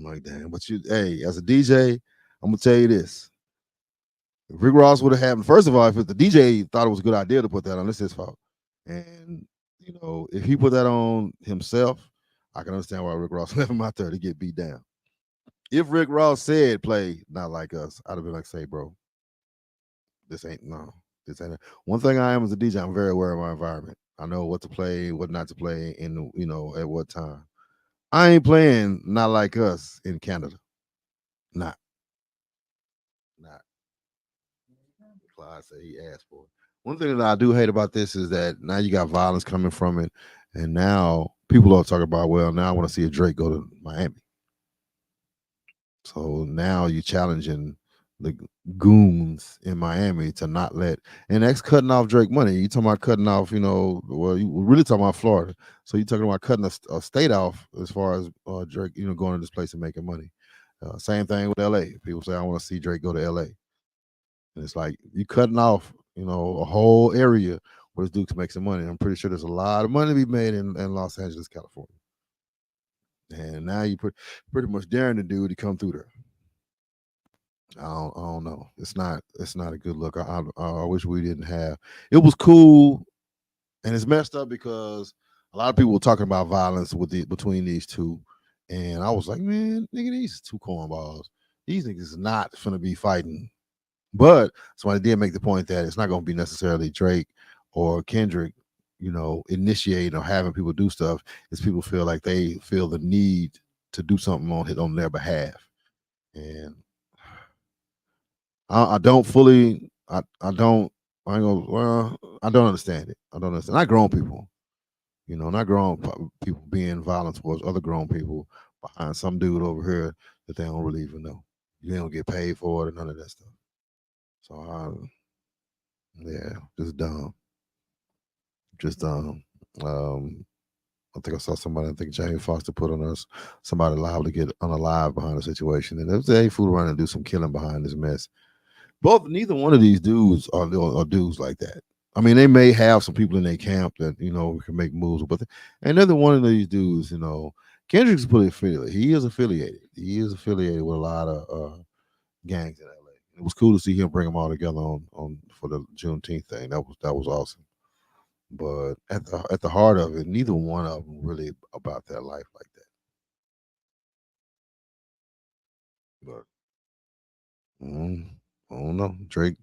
like, damn. But hey, as a DJ, I'm gonna tell you this. If Rick Ross would have happened, first of all, if the DJ thought it was a good idea to put that on, it's his fault. And if he put that on himself, I can understand why Rick Ross left him out there to get beat down. If Rick Ross said play Not Like Us, I'd have been like, say, bro, this ain't. One thing I am as a DJ, I'm very aware of my environment. I know what to play, what not to play, and at what time. I ain't playing Not Like Us in Canada. Not. Clyde said he asked for it. One thing that I do hate about this is that now you got violence coming from it, and now people are talking about, well, now I want to see a Drake go to Miami. So now you're challenging the goons in Miami to not let, and that's cutting off Drake money. You talking about cutting off, well, you really talking about Florida. So you're talking about cutting a state off as far as Drake, going to this place and making money. Same thing with LA. People say, I want to see Drake go to LA. And it's like you cutting off, a whole area where this dude can make some money. I'm pretty sure there's a lot of money to be made in Los Angeles, California. And now you pretty much daring the dude to come through there. I don't know. It's not a good look. I wish we didn't have. It was cool, and it's messed up because a lot of people were talking about violence between these two, and I was like, man, nigga, these two cornballs. These niggas is not finna be fighting. But somebody did make the point that it's not going to be necessarily Drake or Kendrick, initiating or having people do stuff. It's people feel like they feel the need to do something on their behalf, and I don't fully. I don't. I ain't gonna. Well, I don't understand it. I don't understand. Not grown people. Not grown people being violent towards other grown people behind some dude over here that they don't really even know. You don't get paid for it or none of that stuff. So yeah, just dumb. Just dumb. I think I saw somebody. I think Jamie Foster put on us somebody liable to get unalive behind the situation, and they fool around and do some killing behind this mess. Neither one of these dudes are dudes like that. I mean, they may have some people in their camp that can make moves, but another one of these dudes, Kendrick's pretty affiliated. He is affiliated. He is affiliated with a lot of gangs in LA. It was cool to see him bring them all together on for the Juneteenth thing. That was awesome. But at the heart of it, neither one of them really about their life like that. But I don't know, Drake.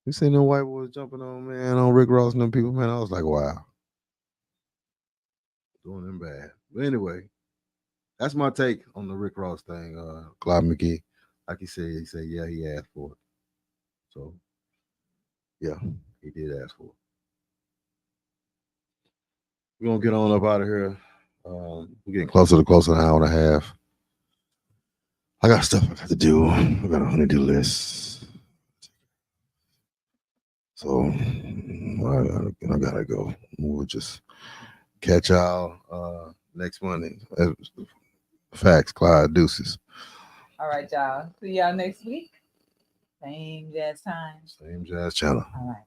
You seen them white boys jumping on man on Rick Ross and them people, man. I was like, wow, doing them bad. But anyway, that's my take on the Rick Ross thing. Clyde McGee, like he said, yeah, he asked for it. So yeah, he did ask for it. We're gonna get on up out of here. We're getting closer to an hour and a half. I got stuff I got to do. I got a honeydew list. So I gotta go. We'll just catch y'all next Monday. Facts, Clyde, deuces. All right, y'all. See y'all next week. Same jazz time. Same jazz channel. All right.